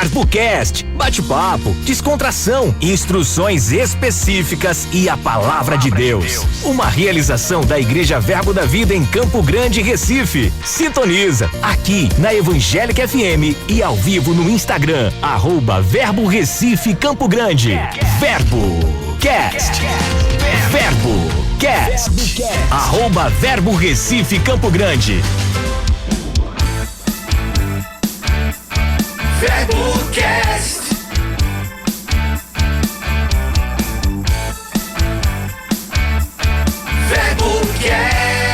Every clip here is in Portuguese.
VerboCast, bate-papo, descontração, instruções específicas e a palavra de Deus. Uma realização da Igreja Verbo da Vida em Campo Grande, Recife. Sintoniza aqui na Evangélica FM e ao vivo no Instagram, @Verbo Recife Campo Grande. VerboCast. VerboCast. @Verbo Recife Campo Grande. VerboCast. VerboCast.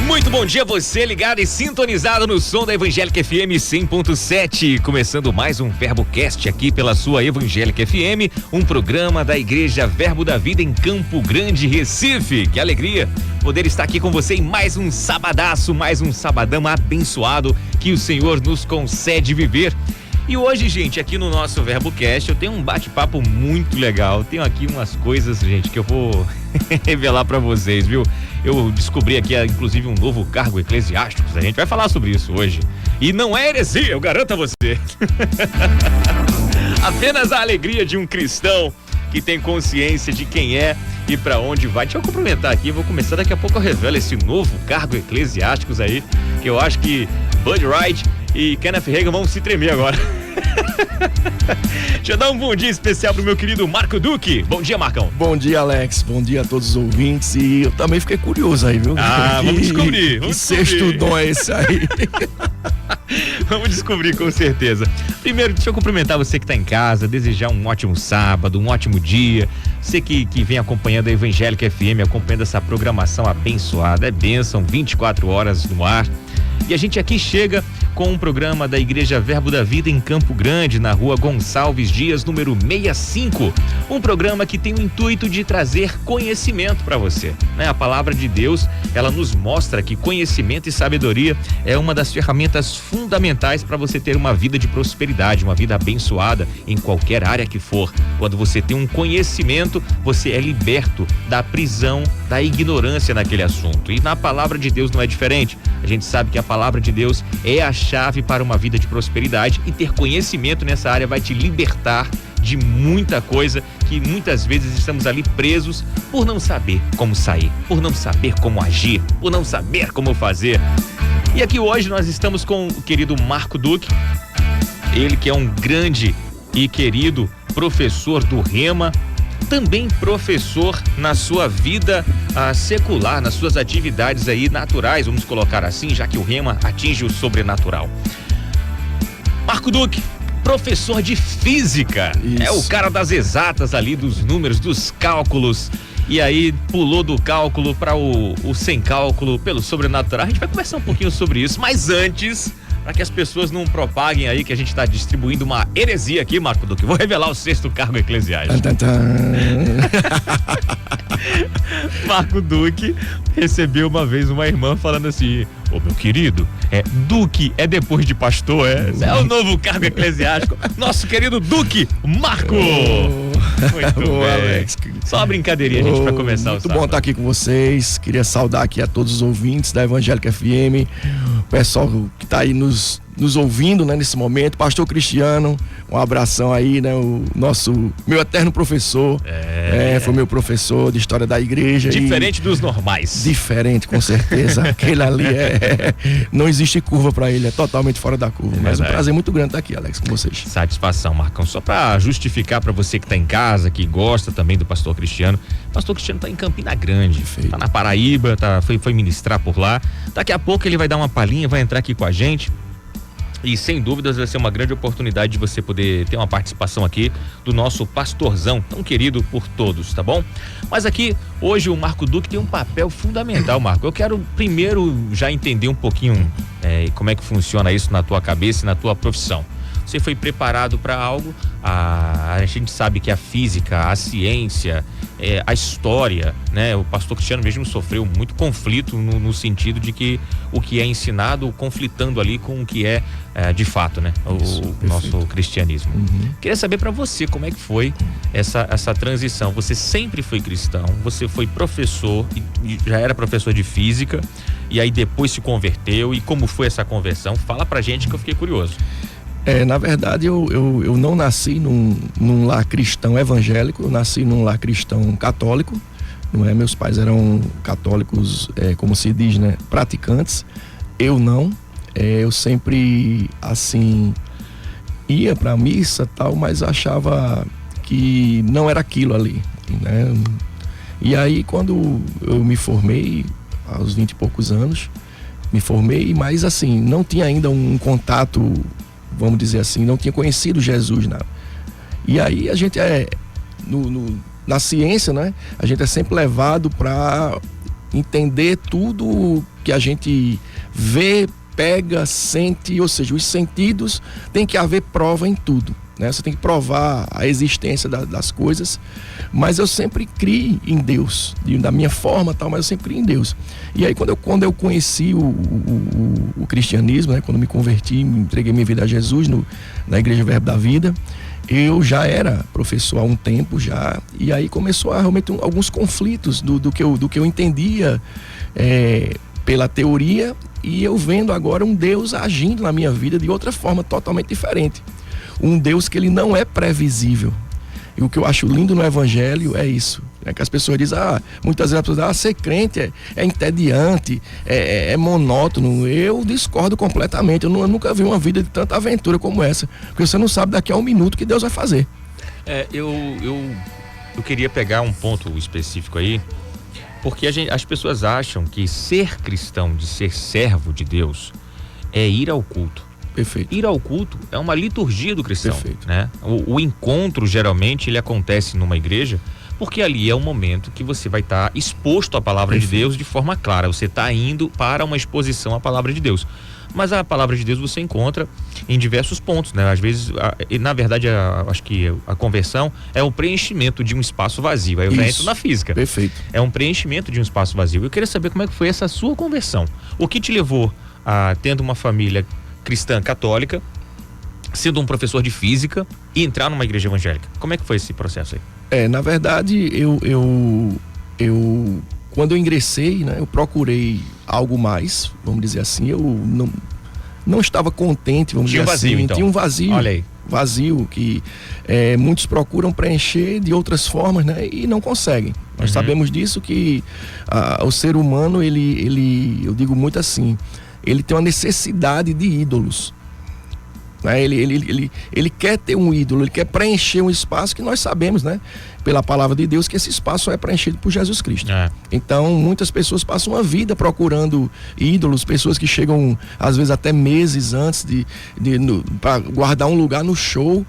Muito bom dia, você ligado e sintonizado no som da Evangélica FM 100.7. Começando mais um VerboCast aqui pela sua Evangélica FM, um programa da Igreja Verbo da Vida em Campo Grande, Recife. Que alegria poder estar aqui com você em mais um sabadaço, mais um sabadão abençoado que o Senhor nos concede viver. E hoje, gente, aqui no nosso VerboCast, eu tenho um bate-papo muito legal. Tenho aqui umas coisas, gente, que eu vou revelar pra vocês, viu? Eu descobri aqui, inclusive, um novo cargo eclesiástico. A gente vai falar sobre isso hoje. E não é heresia, eu garanto a você. Apenas a alegria de um cristão que tem consciência de quem é e pra onde vai. Deixa eu cumprimentar aqui, vou começar daqui a pouco, eu revelo esse novo cargo eclesiásticos aí, que eu acho que Bud Wright e Kenneth Hagin vão se tremer agora. Deixa eu dar um bom dia especial pro meu querido Marco Duque. Bom dia, Marcão. Bom dia, Alex. Bom dia a todos os ouvintes. E eu também fiquei curioso aí, viu? Vamos descobrir. Que sexto dom é esse aí? Vamos descobrir, com certeza. Primeiro, deixa eu cumprimentar você que está em casa, desejar um ótimo sábado, um ótimo dia. Você que vem acompanhando a Evangélica FM, acompanhando essa programação abençoada. É bênção, 24 horas no ar. E a gente aqui chega com um programa da Igreja Verbo da Vida em Campo Grande, na rua Gonçalves Dias, número 65. Um programa que tem o intuito de trazer conhecimento para você, né? A palavra de Deus, ela nos mostra que conhecimento e sabedoria é uma das ferramentas fundamentais para você ter uma vida de prosperidade, uma vida abençoada em qualquer área que for. Quando você tem um conhecimento, você é liberto da prisão, da ignorância naquele assunto. E na palavra de Deus não é diferente. A gente sabe que a palavra de Deus é a chave para uma vida de prosperidade, e ter conhecimento nessa área vai te libertar de muita coisa que muitas vezes estamos ali presos por não saber como sair, por não saber como agir, por não saber como fazer. E aqui hoje nós estamos com o querido Marco Duque, ele que é um grande e querido professor do Rema, também professor na sua vida secular, nas suas atividades aí naturais, vamos colocar assim, já que o Rema atinge o sobrenatural. Marco Duque, professor de física. Isso. É o cara das exatas ali, dos números, dos cálculos. E aí pulou do cálculo para o sem cálculo, pelo sobrenatural. A gente vai conversar um pouquinho sobre isso, mas antes, para que as pessoas não propaguem aí que a gente está distribuindo uma heresia aqui, Marco Duque, vou revelar o sexto cargo eclesiástico. Marco Duque recebeu uma vez uma irmã falando assim: ô meu querido, Duque é depois de pastor, é o novo cargo eclesiástico, nosso querido Duque Marco. Muito bem, Alex. Só uma brincadeirinha, gente, para começar o sábado. Muito bom estar aqui com vocês. Queria saudar aqui a todos os ouvintes da Evangélica FM, o pessoal que está aí nos ouvindo, né, nesse momento. Pastor Cristiano, um abração aí, né, meu eterno professor, foi meu professor de história da igreja. Diferente dos normais. Diferente, com certeza. Aquele ali não existe curva para ele, é totalmente fora da curva. Mas um prazer muito grande estar aqui, Alex, com vocês. Satisfação, Marcão. Só para justificar para você que está em casa, que gosta também do pastor Cristiano, o pastor Cristiano está em Campina Grande, está na Paraíba, foi ministrar por lá. Daqui a pouco ele vai dar uma palhinha, vai entrar aqui com a gente. E sem dúvidas vai ser uma grande oportunidade de você poder ter uma participação aqui do nosso pastorzão, tão querido por todos, tá bom? Mas aqui, hoje o Marco Duque tem um papel fundamental, Marco. Eu quero primeiro já entender um pouquinho como é que funciona isso na tua cabeça e na tua profissão. você foi preparado para algo. A gente sabe que a física, a ciência, a história, né? O pastor Cristiano mesmo sofreu muito conflito no sentido de que o que é ensinado conflitando ali com o que é de fato, né? O nosso cristianismo. Queria saber para você como é que foi essa transição. Você sempre foi cristão, você foi professor, e já era professor de física, e aí depois se converteu, e como foi essa conversão? Fala pra gente que eu fiquei curioso. Na verdade, eu não nasci num lar cristão evangélico, eu nasci num lar cristão católico, não é? Meus pais eram católicos, como se diz, né? Praticantes. Eu não. Eu sempre, assim, ia pra missa e tal, mas achava que não era aquilo ali, né? E aí, quando eu me formei, aos 20 e poucos anos, me formei, mas assim, não tinha ainda um contato, vamos dizer assim, não tinha conhecido Jesus, nada. E aí a gente na ciência, né? A gente é sempre levado para entender tudo que a gente vê, pega, sente, ou seja, os sentidos, tem que haver prova em tudo, né? Você tem que provar a existência das coisas, mas eu sempre criei em Deus, da minha forma tal, mas eu sempre criei em Deus. E aí quando eu conheci o cristianismo, né? Quando me converti, me entreguei minha vida a Jesus na Igreja Verbo da Vida, eu já era professor há um tempo já, e aí começou a realmente alguns conflitos do que eu entendia pela teoria, e eu vendo agora um Deus agindo na minha vida de outra forma totalmente diferente. Um Deus que ele não é previsível. E o que eu acho lindo no Evangelho é isso. Que as pessoas dizem, muitas vezes as pessoas dizem, ser crente é entediante, é monótono. Eu discordo completamente. Eu nunca vi uma vida de tanta aventura como essa. Porque você não sabe daqui a um minuto o que Deus vai fazer. Eu queria pegar um ponto específico aí, porque as pessoas acham que ser cristão, de ser servo de Deus, é ir ao culto. Perfeito. Ir ao culto é uma liturgia do cristão. Perfeito. Né? O encontro, geralmente, ele acontece numa igreja, porque ali é o momento que você vai estar exposto à palavra Perfeito. de Deus de forma clara. Você está indo para uma exposição à palavra de Deus. Mas a palavra de Deus você encontra em diversos pontos, né? Às vezes, na verdade, acho que a conversão é o preenchimento de um espaço vazio. Aí eu já entro na física. Perfeito. É um preenchimento de um espaço vazio. Eu queria saber como é que foi essa sua conversão. O que te levou a, tendo uma família cristã católica, sendo um professor de física, e entrar numa igreja evangélica? Como é que foi esse processo aí? Na verdade, quando eu ingressei, né, eu procurei algo mais, vamos dizer assim. Eu não estava contente, vamos dizer vazio, assim. então. Tinha um vazio. Olha aí. Vazio que muitos procuram preencher de outras formas, né, e não conseguem. Nós sabemos disso, que o ser humano, eu digo muito assim, ele tem uma necessidade de ídolos. Né? Ele quer ter um ídolo, ele quer preencher um espaço que nós sabemos, né, pela palavra de Deus, que esse espaço é preenchido por Jesus Cristo. Então, muitas pessoas passam uma vida procurando ídolos, pessoas que chegam, às vezes, até meses antes para guardar um lugar num show,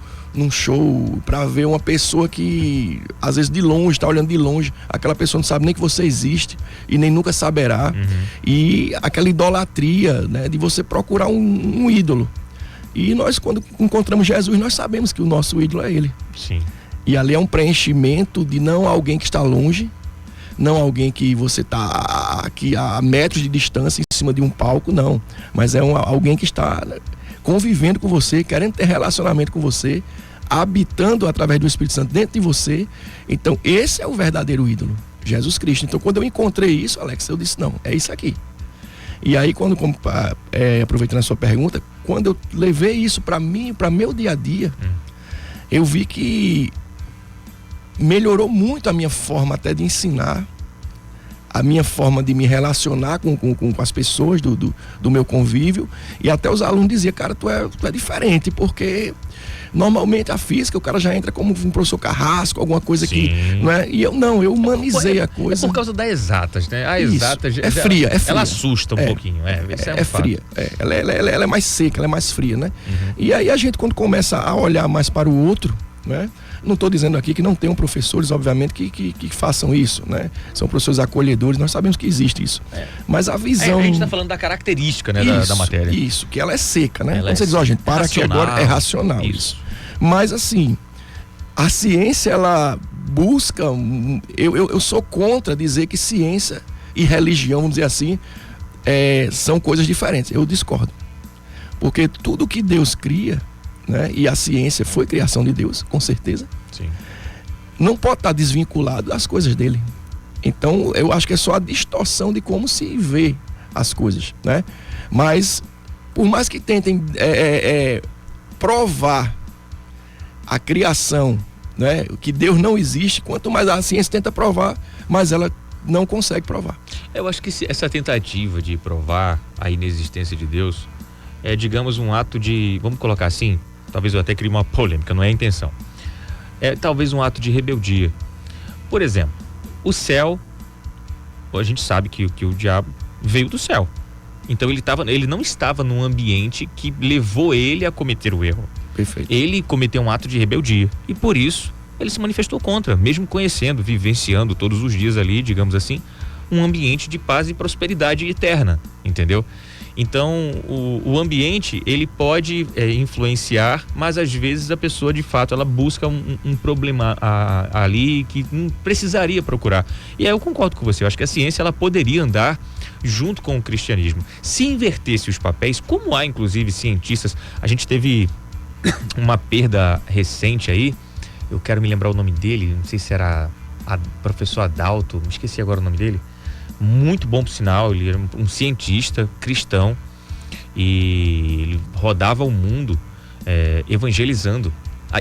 para ver uma pessoa que, às vezes, de longe, está olhando de longe, aquela pessoa não sabe nem que você existe e nem nunca saberá. E aquela idolatria, né, de você procurar um ídolo. E nós, quando encontramos Jesus, nós sabemos que o nosso ídolo é Ele. Sim. E ali é um preenchimento de não alguém que está longe, não alguém que você está aqui a metros de distância em cima de um palco, não. Mas é alguém que está convivendo com você, querendo ter relacionamento com você, habitando através do Espírito Santo dentro de você. Então, esse é o verdadeiro ídolo, Jesus Cristo. Então, quando eu encontrei isso, Alex, eu disse, não, é isso aqui. E aí, aproveitando a sua pergunta, quando eu levei isso para mim, para meu dia a dia, eu vi que melhorou muito a minha forma até de ensinar, a minha forma de me relacionar com as pessoas do meu convívio. E até os alunos diziam, cara, tu é diferente, porque normalmente a física, o cara já entra como um professor Carrasco, alguma coisa que, não é? E eu não, eu humanizei a coisa. É por causa das exatas, né? A exata é fria. Ela assusta um pouquinho. É fria. Ela é mais seca, ela é mais fria, né? E aí a gente, quando começa a olhar mais para o outro, né? Não estou dizendo aqui que não tenham professores, obviamente, que façam isso, né? São professores acolhedores, nós sabemos que existe isso. Mas a visão... A gente está falando da característica, né, da matéria. Isso, que ela é seca, né? Ela Quando você diz, gente, para aqui agora, é racional isso. Mas, assim, a ciência, ela busca... Eu sou contra dizer que ciência e religião, vamos dizer assim, são coisas diferentes. Eu discordo. Porque tudo que Deus cria, né, e a ciência foi criação de Deus, com certeza. Sim. Não pode estar desvinculado das coisas dele. Então, eu acho que é só a distorção de como se vê as coisas, né? Mas, por mais que tentem provar a criação, né, que Deus não existe, quanto mais a ciência tenta provar, mais ela não consegue provar. Eu acho que essa tentativa de provar a inexistência de Deus é, digamos, um ato de, vamos colocar assim, talvez eu até crie uma polêmica, não é a intenção. É talvez um ato de rebeldia. Por exemplo, o céu, a gente sabe que o diabo veio do céu. Então ele não estava num ambiente que levou ele a cometer o erro. Perfeito. Ele cometeu um ato de rebeldia e por isso ele se manifestou contra, mesmo conhecendo, vivenciando todos os dias ali, digamos assim, um ambiente de paz e prosperidade eterna, entendeu? Então, o ambiente, ele pode influenciar, mas às vezes a pessoa, de fato, ela busca um problema ali que não precisaria procurar. E aí eu concordo com você, eu acho que a ciência, ela poderia andar junto com o cristianismo. Se invertesse os papéis, como há, inclusive, cientistas, a gente teve uma perda recente aí, eu quero me lembrar o nome dele, não sei se era professor Adalto, me esqueci agora o nome dele. Muito bom por sinal, ele era um cientista cristão e ele rodava o mundo evangelizando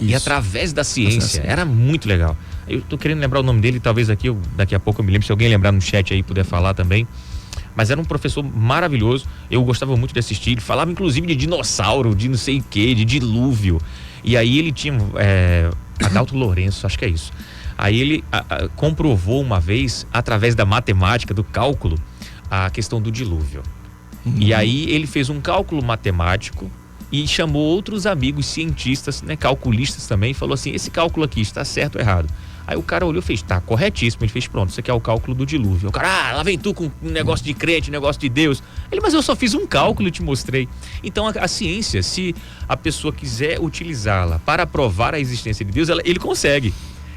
e através da ciência, era muito legal. Eu tô querendo lembrar o nome dele, talvez daqui a pouco eu me lembre, se alguém lembrar no chat aí puder falar também, mas era um professor maravilhoso, eu gostava muito de assistir, ele falava inclusive de dinossauro, de não sei o que, de dilúvio, e aí ele tinha Adalto Lourenço, acho que é isso. Aí ele comprovou uma vez, através da matemática, do cálculo, a questão do dilúvio. E aí ele fez um cálculo matemático e chamou outros amigos cientistas, né, calculistas também, e falou assim, esse cálculo aqui está certo ou errado? Aí o cara olhou e fez, tá corretíssimo. Ele fez, pronto, isso aqui é o cálculo do dilúvio. O cara, lá vem tu com um negócio de crente, um negócio de Deus. Ele, mas eu só fiz um cálculo e te mostrei. Então a ciência, se a pessoa quiser utilizá-la para provar a existência de Deus, ele consegue.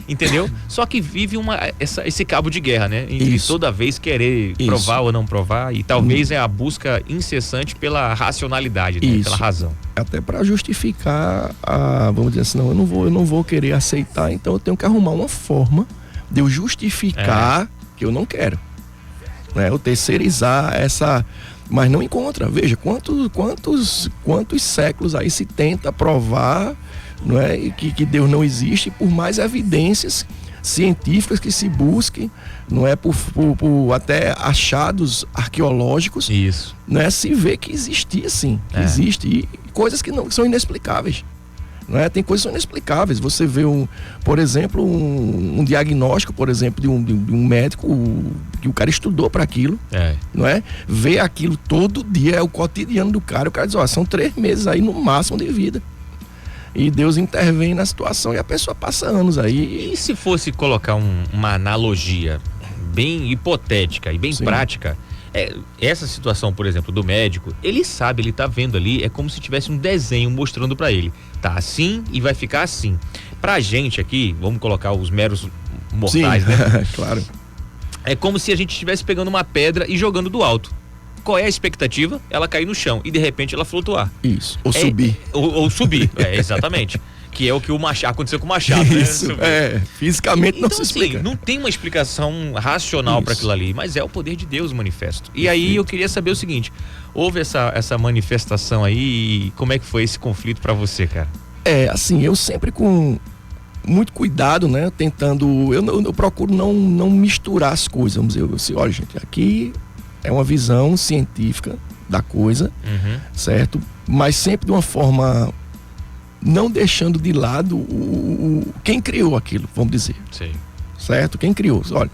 Entendeu? Só que vive esse cabo de guerra, né? Entre toda vez querer provar ou não provar, e talvez é a busca incessante pela racionalidade, né? Pela razão. Até para justificar vamos dizer assim, não, eu não vou querer aceitar, então eu tenho que arrumar uma forma de eu justificar que eu não quero, né? Eu terceirizar mas não encontra. Veja, quantos séculos aí se tenta provar, não é, que Deus não existe, por mais evidências científicas que se busquem, não é, por até achados arqueológicos, isso, não é, se vê que existia sim, que existe, e coisas que não são inexplicáveis, não é? Tem coisas que são inexplicáveis. Você vê por exemplo, um diagnóstico, por exemplo, de um médico que o cara estudou para aquilo, não é? Vê aquilo todo dia, é o cotidiano do cara. O cara diz, são 3 meses aí no máximo de vida. E Deus intervém na situação e a pessoa passa anos aí. E se fosse colocar uma analogia bem hipotética e bem prática, essa situação, por exemplo, do médico, ele sabe, ele tá vendo ali, é como se tivesse um desenho mostrando para ele. Tá assim e vai ficar assim. Pra gente aqui, vamos colocar os meros mortais, né? Claro. É como se a gente estivesse pegando uma pedra e jogando do alto. Qual é a expectativa? Ela cair no chão e de repente ela flutuar. Isso, ou subir. Ou subir, exatamente. Que é o que aconteceu com o Machado. Isso, fisicamente então, não se explica. Não tem uma explicação racional para aquilo ali, mas é o poder de Deus manifesto. E aí eu queria saber o seguinte, houve essa manifestação aí, e como é que foi esse conflito para você, cara? Assim, eu sempre com muito cuidado, né, tentando, eu procuro não misturar as coisas, vamos dizer assim, olha gente, aqui é uma visão científica da coisa, certo? Mas sempre de uma forma, não deixando de lado quem criou aquilo, vamos dizer. Sim. Certo? Quem criou, olha.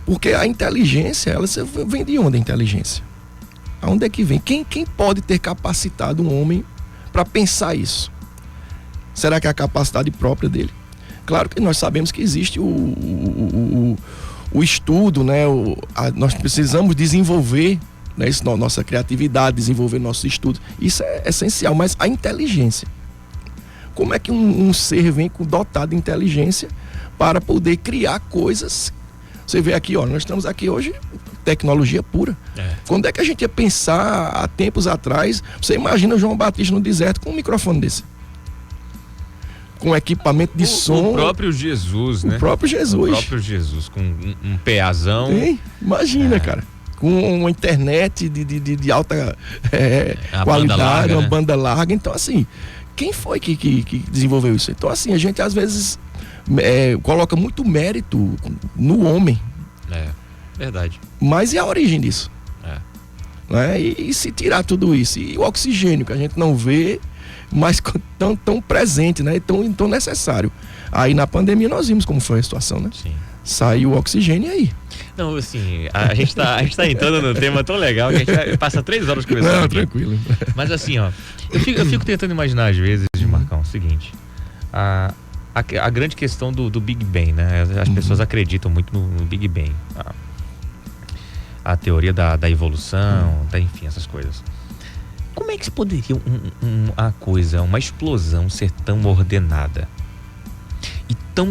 Porque a inteligência, ela vem de onde a inteligência? Aonde é que vem? Quem pode ter capacitado um homem para pensar isso? Será que é a capacidade própria dele? Claro que nós sabemos que existe o estudo, né? Nós precisamos desenvolver, né, nossa criatividade, desenvolver nossos estudos. Isso é essencial, mas a inteligência. Como é que um ser vem dotado de inteligência para poder criar coisas? Você vê aqui, ó, nós estamos aqui hoje, tecnologia pura. Quando é que a gente ia pensar há tempos atrás? Você imagina João Batista no deserto com um microfone desse? Com equipamento de som. O próprio Jesus, né? O próprio Jesus. O próprio Jesus, com um PAzão. Imagina, cara. Com uma internet de alta qualidade, uma banda larga. Então, assim, quem foi que desenvolveu isso? Então, assim, a gente às vezes coloca muito mérito no homem. Verdade. Mas e a origem disso? Né? E se tirar tudo isso? E o oxigênio que a gente não vê, mas tão presente, né? Tão necessário. Aí na pandemia nós vimos como foi a situação, né? Sim. Saiu o oxigênio aí. Não, assim, a gente tá entrando num tema tão legal que a gente passa 3 horas conversando. Não, aqui. tranquilo. Mas assim, ó, eu fico tentando imaginar às vezes, Marcão, o seguinte, a grande questão do Big Bang, né? As pessoas acreditam muito no Big Bang. A teoria da evolução, enfim, essas coisas. Como é que se poderia uma explosão ser tão ordenada e tão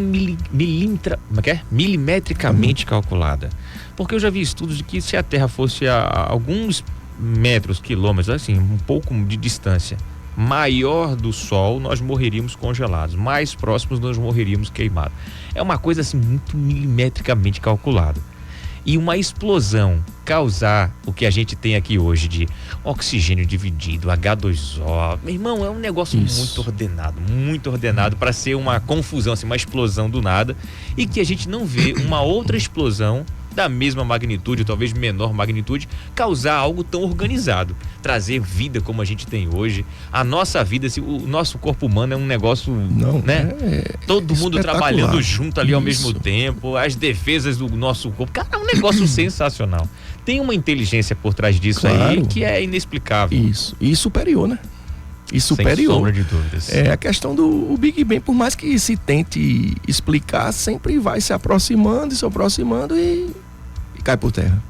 milimetricamente calculada? Porque eu já vi estudos de que se a Terra fosse a alguns metros, quilômetros, assim, um pouco de distância maior do Sol, nós morreríamos congelados. Mais próximos, nós morreríamos queimados. É uma coisa assim muito milimetricamente calculada. E uma explosão causar o que a gente tem aqui hoje de oxigênio dividido, H2O, meu irmão, é um negócio muito ordenado para ser uma confusão, assim, uma explosão do nada, e que a gente não vê uma outra explosão da mesma magnitude, talvez menor magnitude, causar algo tão organizado, trazer vida como a gente tem hoje. A nossa vida, assim, o nosso corpo humano é um negócio, todo mundo trabalhando junto ali ao mesmo tempo, as defesas do nosso corpo, cara, é um negócio sensacional. Tem uma inteligência por trás disso aí que é inexplicável. Isso, e superior, né? E superior. Sem sombra de dúvidas. É a questão do Big Bang, por mais que se tente explicar, sempre vai se aproximando e cai por terra.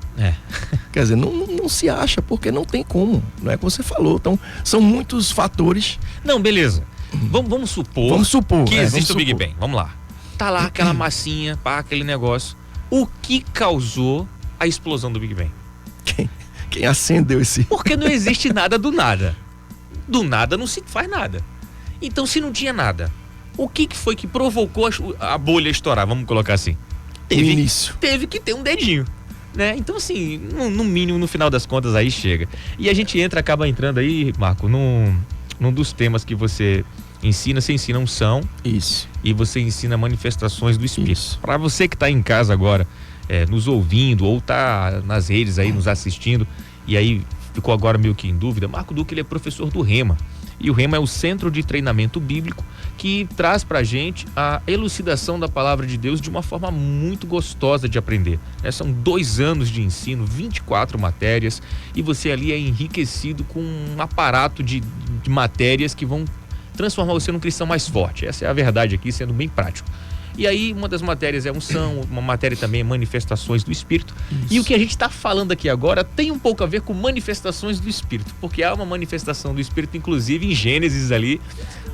Quer dizer, não se acha, porque não tem como, não é que você falou. Então, são muitos fatores. Não, beleza. Vamos supor que existe o Big Bang. Vamos lá. Tá lá aquela massinha, aquele negócio. O que causou a explosão do Big Bang? Quem acendeu esse? Porque não existe nada do nada. Do nada não se faz nada. Então, se não tinha nada, o que foi que provocou a bolha estourar? Vamos colocar assim. Teve que ter um dedinho, né? Então, assim, no mínimo, no final das contas, aí chega. E a gente acaba entrando aí, Marco, num dos temas que você ensina unção. Isso. E você ensina manifestações do Espírito. Para você que está em casa agora, nos ouvindo, ou tá nas redes aí, nos assistindo, e aí ficou agora meio que em dúvida, Marco Duque, ele é professor do Rema. E o Rema é o Centro de Treinamento Bíblico que traz pra gente a elucidação da palavra de Deus de uma forma muito gostosa de aprender. São 2 anos de ensino, 24 matérias, e você ali é enriquecido com um aparato de matérias que vão transformar você num cristão mais forte. Essa é a verdade aqui, sendo bem prático. E aí, uma das matérias é unção, uma matéria também é manifestações do Espírito. Isso. E o que a gente está falando aqui agora tem um pouco a ver com manifestações do Espírito, porque há uma manifestação do Espírito, inclusive em Gênesis ali,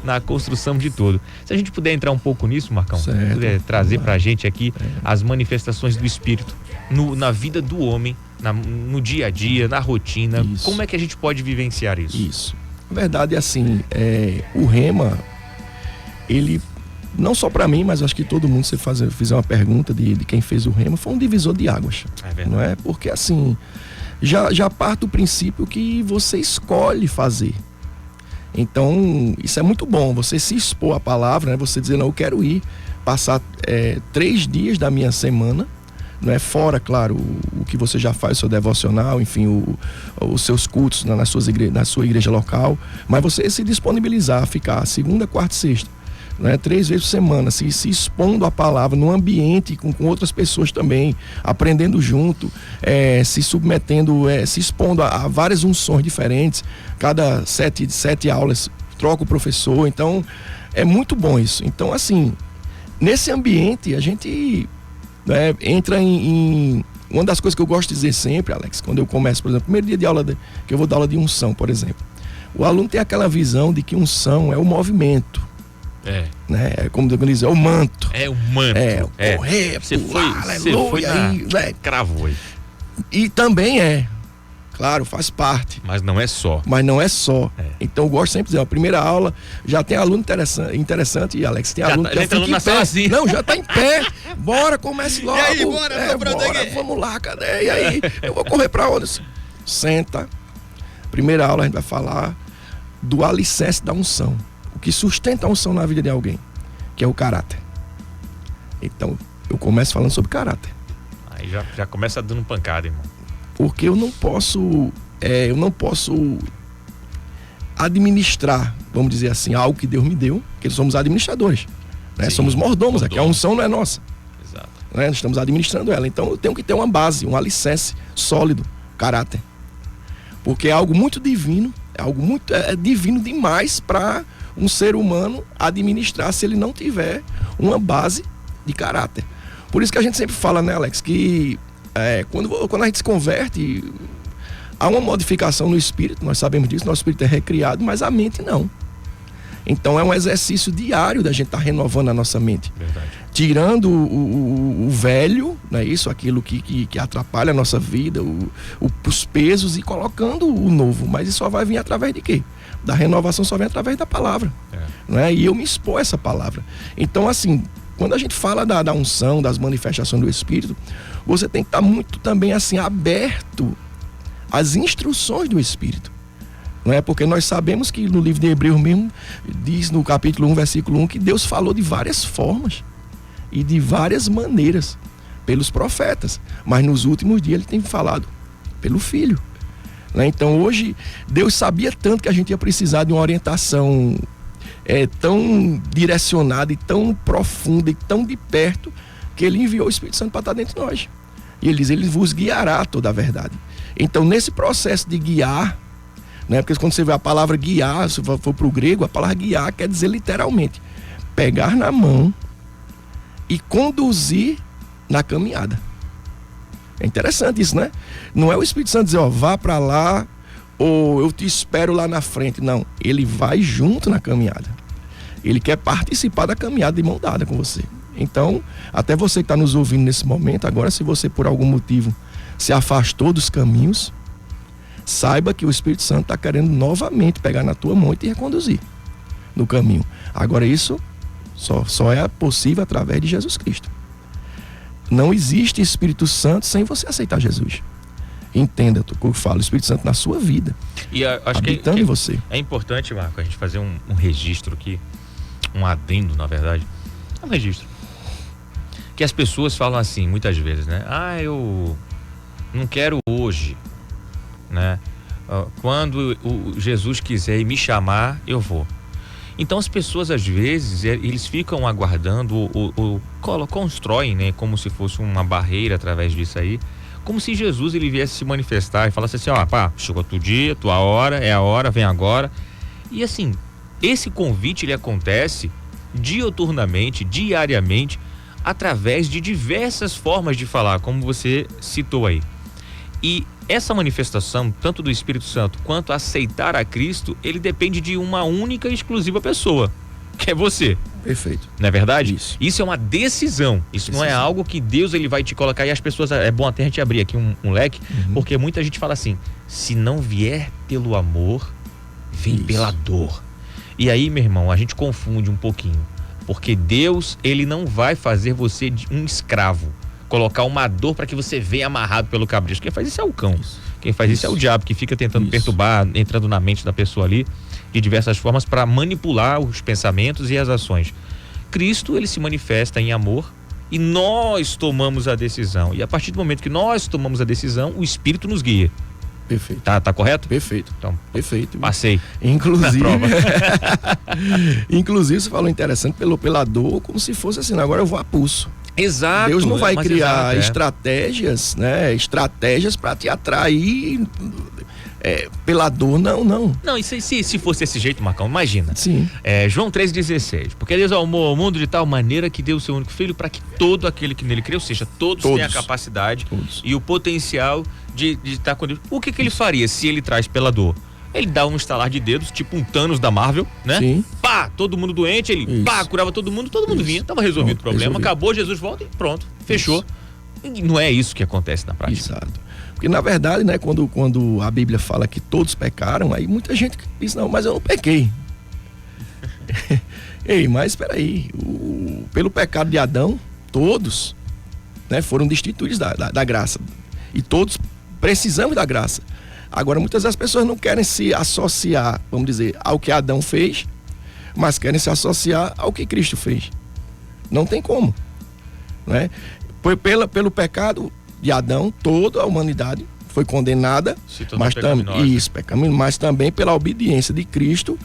na construção de tudo. Se a gente puder entrar um pouco nisso, Marcão, puder trazer pra gente aqui as manifestações do Espírito na vida do homem, no dia a dia, na rotina. Isso. Como é que a gente pode vivenciar isso? Isso. Na verdade, assim, o Rema, ele... Não só para mim, mas acho que todo mundo, se fizer uma pergunta de quem fez o Rema, foi um divisor de águas. É verdade. Não é? Porque assim, já parte do princípio que você escolhe fazer. Então, isso é muito bom, você se expor à palavra, né? Você dizer, não, eu quero ir passar 3 dias da minha semana, não é? Fora, claro, o que você já faz, o seu devocional, enfim, os seus cultos na sua igreja local, mas você se disponibilizar a ficar segunda, quarta e sexta, né, 3 vezes por semana, se expondo à palavra no ambiente com outras pessoas também, aprendendo junto, se submetendo, se expondo a várias unções diferentes. Cada 7 aulas troca o professor. Então, É muito bom isso. Então, assim, nesse ambiente, a gente entra em... Uma das coisas que eu gosto de dizer sempre, Alex, quando eu começo, por exemplo, primeiro dia de aula, que eu vou dar aula de unção, por exemplo. O aluno tem aquela visão de que unção é o movimento. Né? É como diz, é o manto. É o manto. É correr, você pular, foi aleluia. Cravou aí. E também claro, faz parte. Mas não é só. Então eu gosto sempre de dizer, a primeira aula já tem aluno interessante, Alex. Tem aluno que já fica em pé. Assim. Não, já tá em pé. Bora, comece logo. E aí, bora, vamos lá, cadê? E aí, eu vou correr pra onde? Senta. Primeira aula a gente vai falar do alicerce da unção. O que sustenta a unção na vida de alguém, que é o caráter. Então, eu começo falando sobre caráter. Aí já começa dando pancada, irmão. Porque eu não posso administrar, vamos dizer assim, algo que Deus me deu, porque somos administradores, né? Somos mordomos, aqui a unção não é nossa. Exato. Né? Nós estamos administrando ela, então eu tenho que ter uma base, um alicerce sólido, caráter. Porque é algo muito divino, é divino demais para um ser humano administrar se ele não tiver uma base de caráter. Por isso que a gente sempre fala, né, Alex, que quando a gente se converte, há uma modificação no espírito, nós sabemos disso, nosso espírito é recriado, mas a mente não. Então é um exercício diário da gente estar renovando a nossa mente. Verdade. Tirando o velho, né, aquilo que atrapalha a nossa vida, os pesos, e colocando o novo. Mas isso só vai vir através de quê? Da renovação só vem através da palavra. Né? E eu me expor a essa palavra. Então, assim, quando a gente fala da unção, das manifestações do Espírito, você tem que estar muito também assim aberto às instruções do Espírito. Não é? Porque nós sabemos que no livro de Hebreus mesmo, diz no capítulo 1, versículo 1, que Deus falou de várias formas e de várias maneiras pelos profetas. Mas nos últimos dias ele tem falado pelo Filho. Né? Então hoje, Deus sabia tanto que a gente ia precisar de uma orientação tão direcionada e tão profunda e tão de perto, que ele enviou o Espírito Santo para estar dentro de nós. E ele diz, ele vos guiará toda a verdade. Então nesse processo de guiar, né, porque quando você vê a palavra guiar, se for para o grego, a palavra guiar quer dizer literalmente pegar na mão e conduzir na caminhada. É interessante isso, né? Não é o Espírito Santo dizer, vá para lá, ou eu te espero lá na frente. Não, ele vai junto na caminhada. Ele quer participar da caminhada de mão dada com você. Então, até você que está nos ouvindo nesse momento, agora, se você por algum motivo se afastou dos caminhos, saiba que o Espírito Santo está querendo novamente pegar na tua mão e te reconduzir no caminho. Agora, isso só é possível através de Jesus Cristo. Não existe Espírito Santo sem você aceitar Jesus. Entenda o que eu falo, o Espírito Santo na sua vida, e acho habitando em você. É importante, Marco, a gente fazer um registro aqui, um adendo, na verdade. É um registro. Que as pessoas falam assim, muitas vezes, né? Eu não quero hoje, né? Quando o Jesus quiser me chamar, eu vou. Então as pessoas, às vezes, eles ficam aguardando, constroem, né? Como se fosse uma barreira através disso aí. Como se Jesus ele viesse se manifestar e falasse assim, chegou teu dia, tua hora, é a hora, vem agora. E assim, esse convite ele acontece diuturnamente, diariamente, através de diversas formas de falar, como você citou aí. E essa manifestação, tanto do Espírito Santo quanto aceitar a Cristo, ele depende de uma única e exclusiva pessoa, que é você. Perfeito. Não é verdade? Isso é uma decisão. Isso não é algo que Deus ele vai te colocar. E as pessoas, é bom até a gente abrir aqui um leque, porque muita gente fala assim, se não vier pelo amor, vem pela dor. E aí, meu irmão, a gente confunde um pouquinho, porque Deus, ele não vai fazer você de um escravo, colocar uma dor para que você venha amarrado pelo cabrito. Quem faz isso é o cão. Quem faz isso é o diabo, que fica tentando perturbar, entrando na mente da pessoa ali, de diversas formas, para manipular os pensamentos e as ações. Cristo, ele se manifesta em amor e nós tomamos a decisão. E a partir do momento que nós tomamos a decisão, o Espírito nos guia. Perfeito. Tá correto? Perfeito. Então, perfeito. Passei. Inclusive, inclusive você falou interessante pela dor, como se fosse assim, agora eu vou a pulso. Exato. Deus não vai criar estratégias, né? Estratégias para te atrair pela dor, não. Não, e se fosse desse jeito, Marcão, imagina. Sim. João 3,16. Porque Deus amou o mundo de tal maneira que deu o seu único filho para que todo aquele que nele crê, ou seja, todos tenham a capacidade e o potencial de estar com Deus. O que ele faria se ele traz pela dor? Ele dá um estalar de dedos, tipo um Thanos da Marvel, né? Sim. Pá, todo mundo doente, ele curava todo mundo vinha, tava resolvido o problema, acabou, Jesus volta e pronto, fechou. E não é isso que acontece na prática. Exato. Porque na verdade, né, quando a Bíblia fala que todos pecaram, aí muita gente diz, não, mas eu não pequei. Ei, mas espera aí, pelo pecado de Adão, todos, né, foram destituídos da graça. E todos precisamos da graça. Agora, muitas das pessoas não querem se associar, vamos dizer, ao que Adão fez, mas querem se associar ao que Cristo fez. Não tem como, né? Pelo pecado de Adão, toda a humanidade foi condenada, mas também pela obediência de Cristo,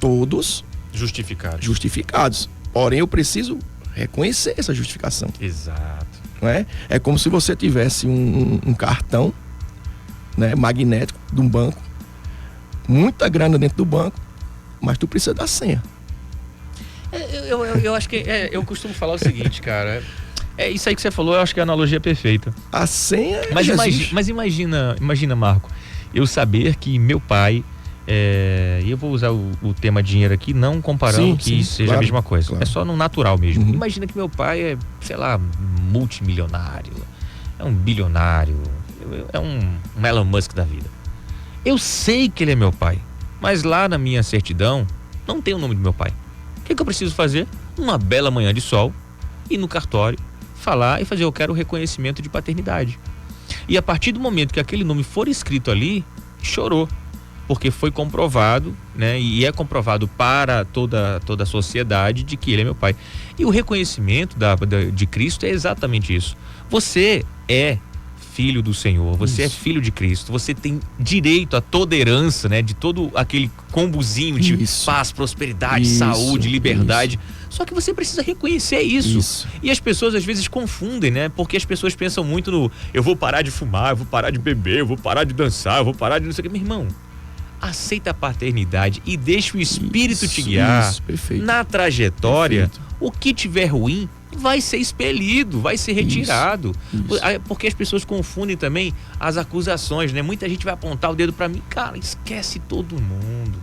todos justificados. Porém, eu preciso reconhecer essa justificação. Exato. Não é? É como se você tivesse um cartão, né, magnético de um banco, muita grana dentro do banco, mas tu precisa da senha. Eu acho que eu costumo falar o seguinte, cara. Isso aí que você falou, eu acho que a analogia é perfeita. A senha é mas imagina, Marco, eu saber que meu pai, e eu vou usar o tema dinheiro aqui, não comparando que seja claro, a mesma coisa. Claro. É só no natural mesmo. Uhum. Imagina que meu pai é, sei lá, multimilionário, é um bilionário, é um Elon Musk da vida. Eu sei que ele é meu pai, mas lá na minha certidão não tem o nome do meu pai. O que eu preciso fazer? Uma bela manhã de sol, ir no cartório, falar e fazer, eu quero o reconhecimento de paternidade. E a partir do momento que aquele nome for escrito ali, chorou, porque foi comprovado, né, e é comprovado para toda a sociedade de que ele é meu pai. E o reconhecimento de Cristo é exatamente isso. Você é filho do Senhor, você é filho de Cristo, você tem direito a toda herança, né, de todo aquele combozinho de paz, prosperidade, saúde, liberdade. Só que você precisa reconhecer isso. E as pessoas às vezes confundem, né? Porque as pessoas pensam muito no eu vou parar de fumar, eu vou parar de beber, eu vou parar de dançar, eu vou parar de não sei o que. Meu irmão, aceita a paternidade e deixa o Espírito te guiar na trajetória. O que tiver ruim vai ser expelido, vai ser retirado. Porque as pessoas confundem também as acusações, né? Muita gente vai apontar o dedo pra mim, cara, esquece todo mundo.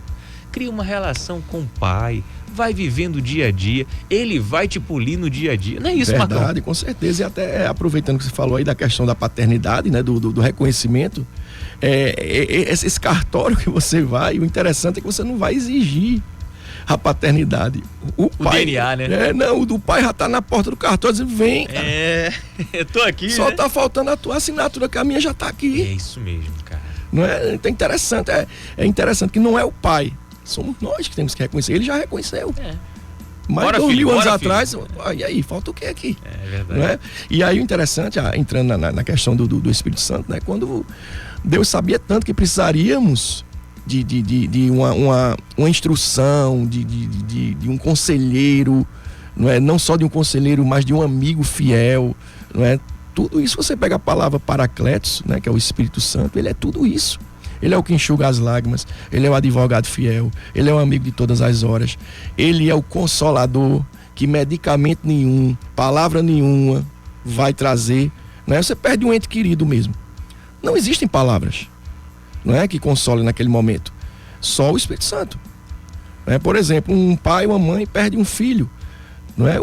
Cria uma relação com o pai, vai vivendo o dia a dia, ele vai te polir no dia a dia. Não é isso, Marcão? Verdade, com certeza. E até aproveitando que você falou aí da questão da paternidade, né? Do reconhecimento, esse cartório que você vai, o interessante é que você não vai exigir a paternidade. O pai, DNA, né? O do pai já tá na porta do cartório dizendo, vem, cara. Eu tô aqui, só tá faltando a tua assinatura, que a minha já tá aqui. É isso mesmo, cara. Não é? Então é interessante, é interessante que não é o pai, somos nós que temos que reconhecer. Ele já reconheceu. Mas 2000 anos atrás, e aí, falta o que aqui? É verdade. Não é? E aí o interessante, entrando na questão do Espírito Santo, né? Quando Deus sabia tanto que precisaríamos de uma instrução, de um conselheiro, não é? Não só de um conselheiro, mas de um amigo fiel, não é? Tudo isso, você pega a palavra Paracletos, né? Que é o Espírito Santo, ele é tudo isso. Ele é o que enxuga as lágrimas, ele é o advogado fiel, ele é o amigo de todas as horas, ele é o consolador, que medicamento nenhum, palavra nenhuma vai trazer, não é? Você perde um ente querido mesmo. Não existem palavras, não é, que consolem naquele momento. Só o Espírito Santo. Não é? Por exemplo, um pai ou uma mãe perde um filho, não é?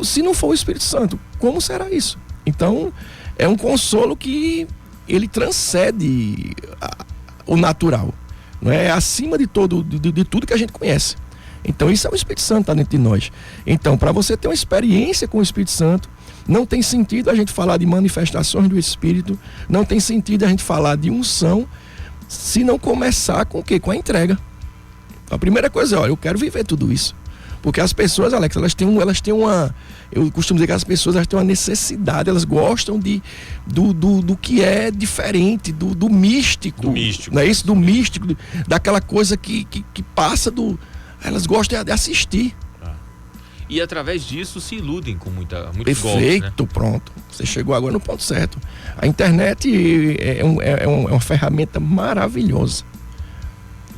Se não for o Espírito Santo, como será isso? Então, é um consolo que ele transcende o natural, não é? Acima de tudo que a gente conhece. Então isso é o Espírito Santo, tá dentro de nós. Então, para você ter uma experiência com o Espírito Santo, não tem sentido a gente falar de manifestações do Espírito, não tem sentido a gente falar de unção, se não começar com o quê? Com a entrega. A primeira coisa é, olha, eu quero viver tudo isso. Porque as pessoas, Alex, elas têm uma... Eu costumo dizer que as pessoas, elas têm uma necessidade, elas gostam do que é diferente, do místico. Do místico. Não é isso? Do místico, daquela coisa que passa do... Elas gostam de assistir. E através disso se iludem com muitos Perfeito, golpes, né? pronto. Você chegou agora no ponto certo. A internet é uma ferramenta maravilhosa,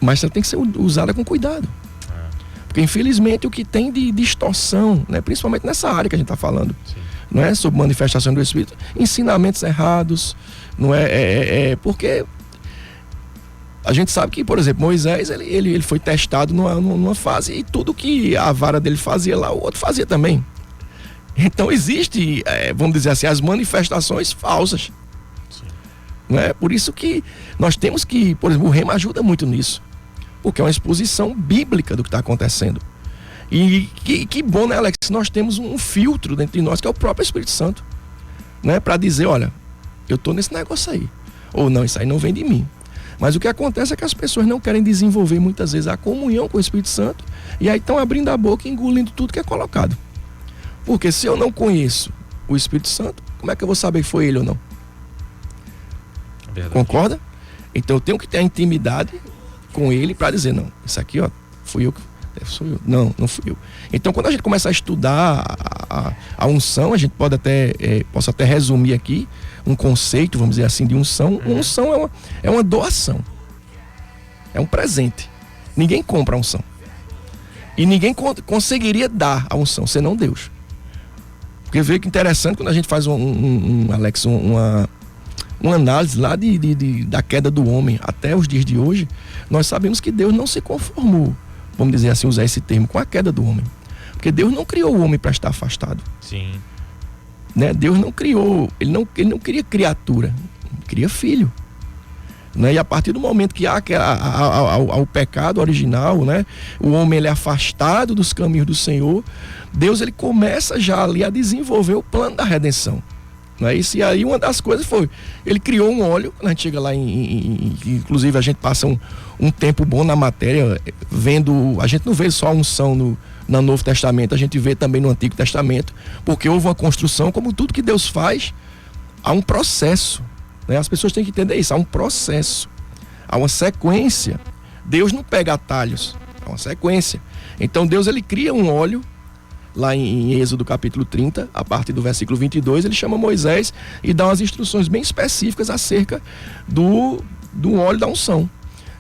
mas ela tem que ser usada com cuidado. Porque infelizmente o que tem de distorção, né, principalmente nessa área que a gente está falando, não é, sobre manifestação do Espírito, ensinamentos errados, não porque a gente sabe que, por exemplo, Moisés ele foi testado numa fase e tudo que a vara dele fazia lá, o outro fazia também. Então existe, vamos dizer assim, as manifestações falsas. Não é? Por isso que nós temos que, por exemplo, o Rema ajuda muito nisso, porque é uma exposição bíblica do que está acontecendo. E que bom, né, Alex? Nós temos um filtro dentro de nós, que é o próprio Espírito Santo, né? Para dizer, olha, eu estou nesse negócio aí. Ou não, isso aí não vem de mim. Mas o que acontece é que as pessoas não querem desenvolver muitas vezes a comunhão com o Espírito Santo, e aí estão abrindo a boca e engolindo tudo que é colocado. Porque se eu não conheço o Espírito Santo, como é que eu vou saber que foi ele ou não? Verdade. Concorda? Então eu tenho que ter a intimidade com ele para dizer, não, isso aqui, ó, fui eu, sou eu. Não fui eu. Então quando a gente começa a estudar a unção, a gente pode até, posso até resumir aqui um conceito, vamos dizer assim, de unção. Unção é uma doação. É um presente. Ninguém compra a unção. E ninguém conseguiria dar a unção, senão Deus. Porque veio que interessante quando a gente faz Alex, uma análise lá da queda do homem até os dias de hoje, nós sabemos que Deus não se conformou, vamos dizer assim, usar esse termo, com a queda do homem. Porque Deus não criou o homem para estar afastado. Sim. Né? Deus não criou, ele não queria criatura, ele queria filho. Né? E a partir do momento que há o pecado original, né? O homem ele é afastado dos caminhos do Senhor, Deus ele começa já ali a desenvolver o plano da redenção. Não é isso? E aí uma das coisas foi, ele criou um óleo, quando a gente chega lá inclusive a gente passa um tempo bom na matéria, vendo, a gente não vê só a unção no Novo Testamento, a gente vê também no Antigo Testamento, porque houve uma construção, como tudo que Deus faz, há um processo, né? As pessoas têm que entender isso, há um processo, há uma sequência. Deus não pega atalhos, é uma sequência. Então Deus ele cria um óleo, lá em Êxodo capítulo 30, a partir do versículo 22, ele chama Moisés e dá umas instruções bem específicas acerca do óleo da unção.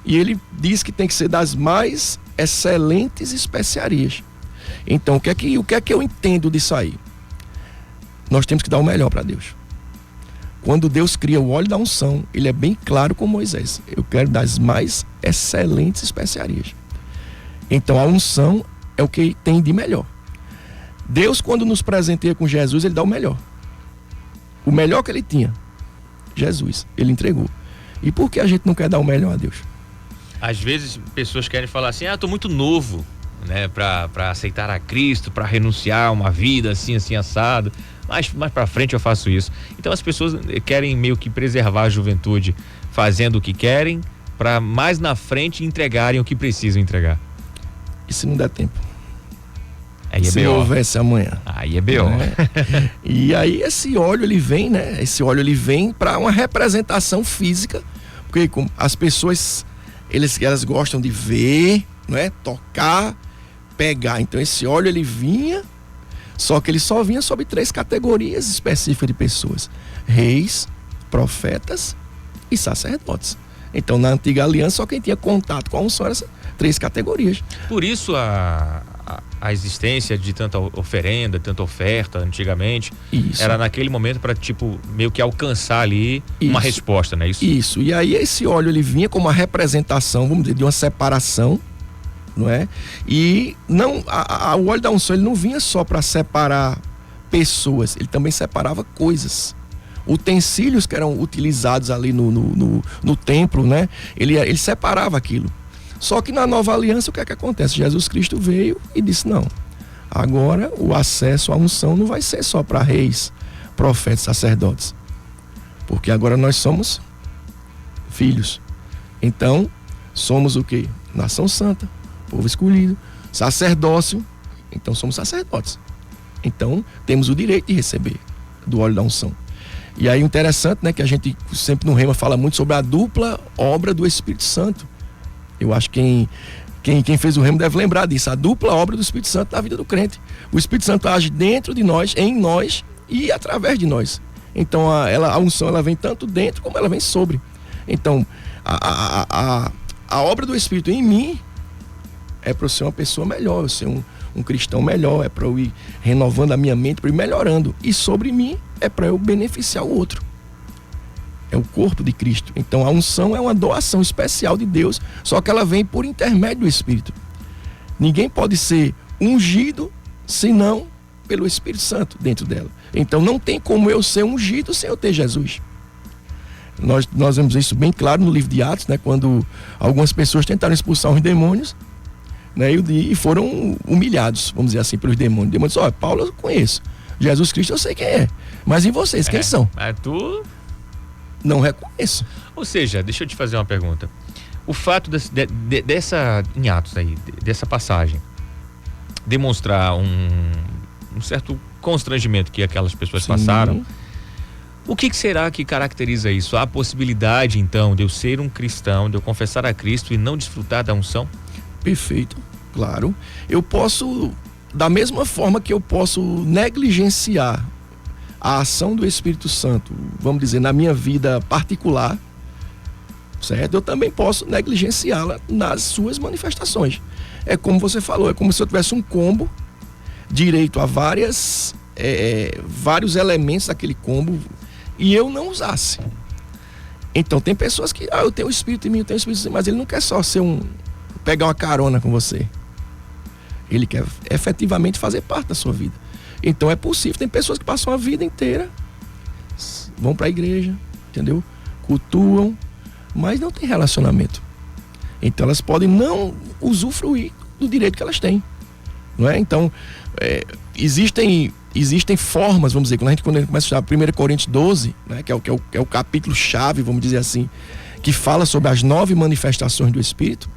E ele diz que tem que ser das mais excelentes especiarias. Então, o que é que eu entendo disso aí? Nós temos que dar o melhor para Deus. Quando Deus cria o óleo da unção, ele é bem claro com Moisés. Eu quero das mais excelentes especiarias. Então, a unção é o que tem de melhor. Deus, quando nos presenteia com Jesus, ele dá o melhor. O melhor que ele tinha, Jesus, ele entregou. E por que a gente não quer dar o melhor a Deus? Às vezes, pessoas querem falar assim, tô muito novo, né, para aceitar a Cristo, para renunciar a uma vida assim assado, mas mais para frente eu faço isso. Então as pessoas querem meio que preservar a juventude fazendo o que querem, para mais na frente entregarem o que precisam entregar. E se não der tempo? Aí é se B.O. houvesse amanhã. Aí é B.O. E aí esse óleo ele vem, né? Esse óleo ele vem para uma representação física, porque as pessoas elas gostam de ver, não é? Tocar, pegar. Então esse óleo ele vinha, só que ele só vinha sobre 3 categorias específicas de pessoas: reis, profetas e sacerdotes. Então na antiga aliança só quem tinha contato com a unção eram essas 3 categorias. Por isso a existência de tanta oferenda, tanta oferta antigamente, isso. Era naquele momento para meio que alcançar ali uma resposta, né? Isso. E aí esse óleo ele vinha como uma representação, vamos dizer, de uma separação, não é? E não, o óleo da unção ele não vinha só para separar pessoas, ele também separava coisas. Utensílios que eram utilizados ali no templo, né? Ele separava aquilo. Só que na nova aliança o que é que acontece? Jesus Cristo veio e disse não, agora o acesso à unção não vai ser só para reis, profetas, sacerdotes, porque agora nós somos filhos. Então somos o quê? Nação santa, povo escolhido, sacerdócio, então somos sacerdotes. Então temos o direito de receber do óleo da unção. E aí o interessante, né, que a gente sempre no Rema fala muito sobre a dupla obra do Espírito Santo. Eu acho que Quem fez o remo deve lembrar disso, a dupla obra do Espírito Santo na vida do crente. O Espírito Santo age dentro de nós, em nós e através de nós. Então a unção ela vem tanto dentro como ela vem sobre. Então a obra do Espírito em mim é para eu ser uma pessoa melhor, eu ser um cristão melhor, é para eu ir renovando a minha mente, para eu ir melhorando. E sobre mim é para eu beneficiar o outro. É o corpo de Cristo. Então a unção é uma doação especial de Deus, só que ela vem por intermédio do Espírito. Ninguém pode ser ungido senão pelo Espírito Santo dentro dela. Então não tem como eu ser ungido sem eu ter Jesus. Nós vemos isso bem claro no livro de Atos, né? Quando algumas pessoas tentaram expulsar os demônios, né? E foram humilhados, vamos dizer assim, pelos demônios. O demônio disse: olha, Paulo eu conheço, Jesus Cristo eu sei quem é, mas e vocês, quem são? Mas tu... Não reconheço. Ou seja, deixa eu te fazer uma pergunta. O fato dessa, em Atos aí, dessa passagem, demonstrar um certo constrangimento que aquelas pessoas passaram, o que será que caracteriza isso? Há a possibilidade, então, de eu ser um cristão, de eu confessar a Cristo e não desfrutar da unção? Perfeito, claro. Eu posso, da mesma forma que eu posso negligenciar a ação do Espírito Santo, vamos dizer, na minha vida particular, certo? Eu também posso negligenciá-la nas suas manifestações. É como você falou, é como se eu tivesse um combo direito a vários elementos daquele combo e eu não usasse. Então tem pessoas que, eu tenho o Espírito em mim, eu tenho o Espírito em mim, mas ele não quer só ser pegar uma carona com você. Ele quer efetivamente fazer parte da sua vida. Então é possível, tem pessoas que passam a vida inteira, vão para a igreja, entendeu? Cultuam, mas não tem relacionamento. Então elas podem não usufruir do direito que elas têm, não é? Então existem formas, vamos dizer, quando a gente começa a estudar 1 Coríntios 12, né, que é o capítulo chave, vamos dizer assim, que fala sobre as 9 manifestações do Espírito.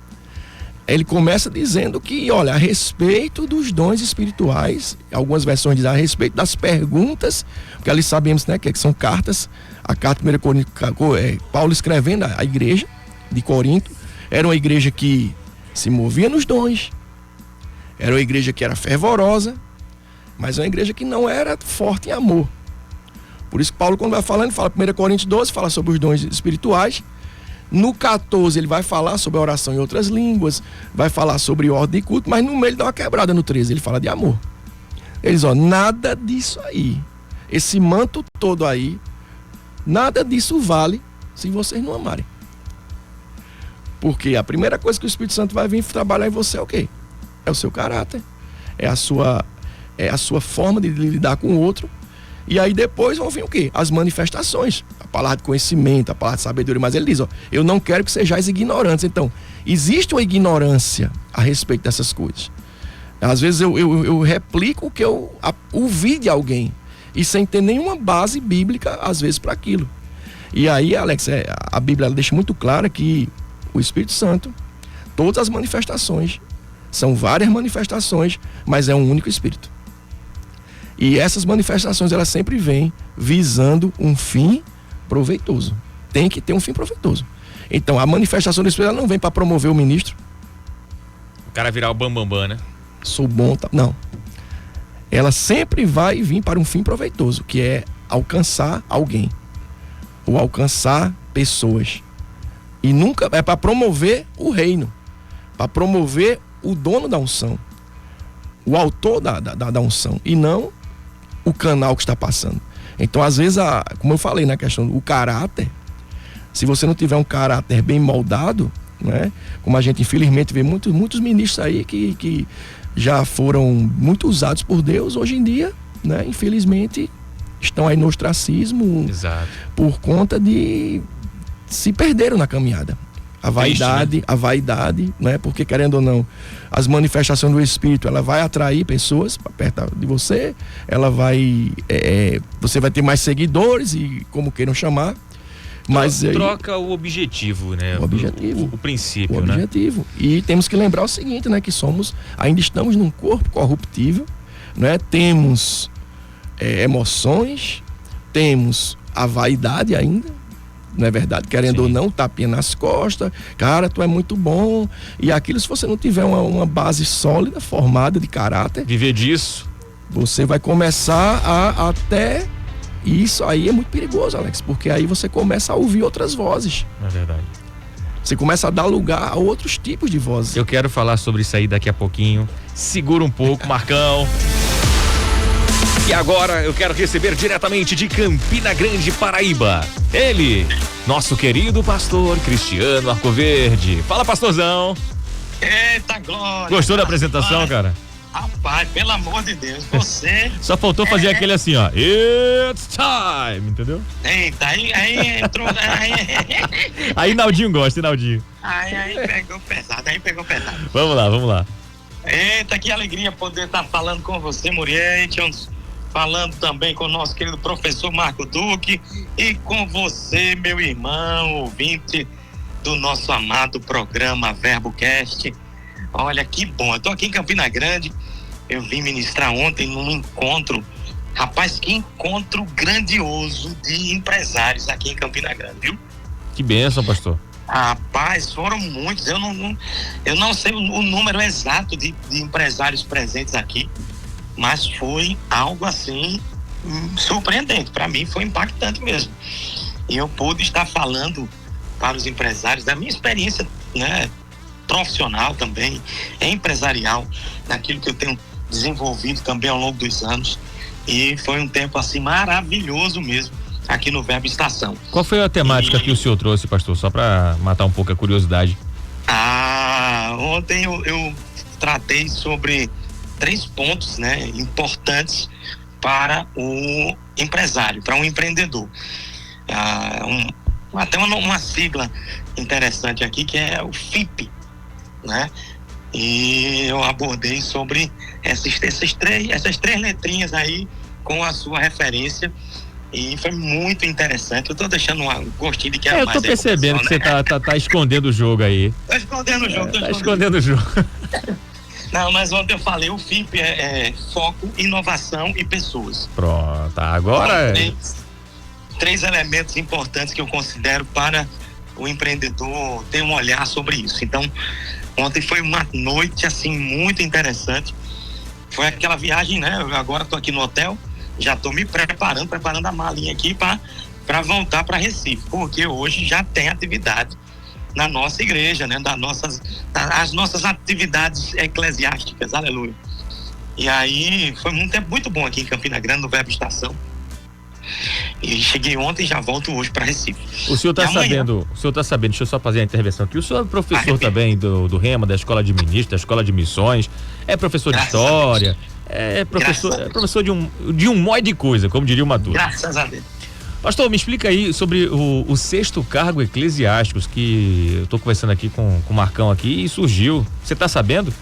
Ele começa dizendo que, olha, a respeito dos dons espirituais, algumas versões dizem a respeito das perguntas, porque ali sabemos, né, que são cartas. A carta 1 Coríntios, Paulo escrevendo à igreja de Corinto, era uma igreja que se movia nos dons, era uma igreja que era fervorosa, mas uma igreja que não era forte em amor. Por isso que Paulo, quando vai falando, fala 1 Coríntios 12, fala sobre os dons espirituais. No 14 ele vai falar sobre a oração em outras línguas, vai falar sobre ordem de culto, mas no meio ele dá uma quebrada no 13, ele fala de amor. Ele diz, nada disso aí, esse manto todo aí, nada disso vale se vocês não amarem. Porque a primeira coisa que o Espírito Santo vai vir trabalhar em você é o quê? É o seu caráter, é a sua forma de lidar com o outro. E aí depois vão vir o quê? As manifestações, a palavra de conhecimento, a palavra de sabedoria, mas ele diz, eu não quero que sejais ignorantes. Então, existe uma ignorância a respeito dessas coisas. Às vezes eu replico o que eu ouvi de alguém, e sem ter nenhuma base bíblica, às vezes, para aquilo. E aí, Alex, a Bíblia deixa muito clara que o Espírito Santo, todas as manifestações, são várias manifestações, mas é um único Espírito. E essas manifestações, elas sempre vêm visando um fim proveitoso. Tem que ter um fim proveitoso. Então, a manifestação do Espírito, ela não vem para promover o ministro. O cara virar o bambambam, né? Sou bom, tá? Não. Ela sempre vai vir para um fim proveitoso, que é alcançar alguém. Ou alcançar pessoas. E nunca é para promover o reino. Para promover o dono da unção. O autor da unção. E não o canal que está passando. Então, às vezes, como eu falei na questão do caráter, se você não tiver um caráter bem moldado, né, como a gente infelizmente vê muitos ministros aí que já foram muito usados por Deus, hoje em dia, né, infelizmente, estão aí no ostracismo. Exato. Por conta de se perderam na caminhada. A vaidade, né? Porque, querendo ou não, as manifestações do Espírito, ela vai atrair pessoas para perto de você, ela vai, você vai ter mais seguidores, e como queiram chamar, mas troca o objetivo, né? O objetivo. O princípio, o objetivo. E temos que lembrar o seguinte, né? Que ainda estamos num corpo corruptível, né? Temos emoções, temos a vaidade ainda, não é verdade? Querendo ou não, tapinha nas costas, cara, tu é muito bom. E aquilo, se você não tiver uma base sólida, formada de caráter, viver disso, você vai começar a até... Isso aí é muito perigoso, Alex, porque aí você começa a ouvir outras vozes. É verdade. Você começa a dar lugar a outros tipos de vozes. Eu quero falar sobre isso aí daqui a pouquinho. Segura um pouco, Marcão. E agora eu quero receber diretamente de Campina Grande, Paraíba, ele, nosso querido pastor Cristiano Arcoverde. Fala, pastorzão. Eita glória. Gostou da apresentação, cara? Rapaz, pelo amor de Deus, você... Só faltou fazer aquele assim, ó. It's time, entendeu? Eita, aí entrou... Aí Naldinho gosta, hein, Naldinho? Aí pegou pesado. Vamos lá. Eita, que alegria poder estar falando com você, Murietians, falando também com o nosso querido professor Marco Duque e com você, meu irmão, ouvinte do nosso amado programa VerboCast. Olha, que bom, eu tô aqui em Campina Grande, eu vim ministrar ontem num encontro, rapaz, que encontro grandioso de empresários aqui em Campina Grande, viu? Que bênção, pastor. Rapaz, foram muitos, eu não sei o número exato de empresários presentes aqui, mas foi algo assim surpreendente, para mim foi impactante mesmo. E eu pude estar falando para os empresários da minha experiência, né, profissional também, empresarial, daquilo que eu tenho desenvolvido também ao longo dos anos, e foi um tempo assim maravilhoso mesmo aqui no Verbo Estação. Qual foi a temática que o senhor trouxe, pastor, só para matar um pouco a curiosidade? Ontem eu tratei sobre 3 pontos, né, importantes para o empresário, para um empreendedor. Até uma sigla interessante aqui, que é o FIP, né? E eu abordei sobre essas três letrinhas aí com a sua referência, e foi muito interessante. Eu tô deixando um gostinho de que eu tô percebendo que você tá escondendo o jogo aí. Tô escondendo o jogo. Tá escondendo o jogo. Não, mas ontem eu falei, o FIP é foco, inovação e pessoas. Pronto, agora... Três elementos importantes que eu considero para o empreendedor ter um olhar sobre isso. Então, ontem foi uma noite, assim, muito interessante. Foi aquela viagem, né? Eu agora estou aqui no hotel, já estou me preparando a malinha aqui para voltar para Recife, porque hoje já tem atividade na nossa igreja, né? As nossas atividades eclesiásticas, aleluia. E aí, foi um tempo muito bom aqui em Campina Grande, no Verbo Estação. E cheguei ontem e já volto hoje para Recife. O senhor está sabendo, deixa eu só fazer a intervenção aqui. O senhor é professor também do Rema, da Escola de Ministros, da Escola de Missões, é professor de História, é professor de um monte de coisa, como diria o Maduro. Graças a Deus. Pastor, me explica aí sobre o 6º cargo eclesiástico, que eu estou conversando aqui com o Marcão aqui e surgiu. Você está sabendo?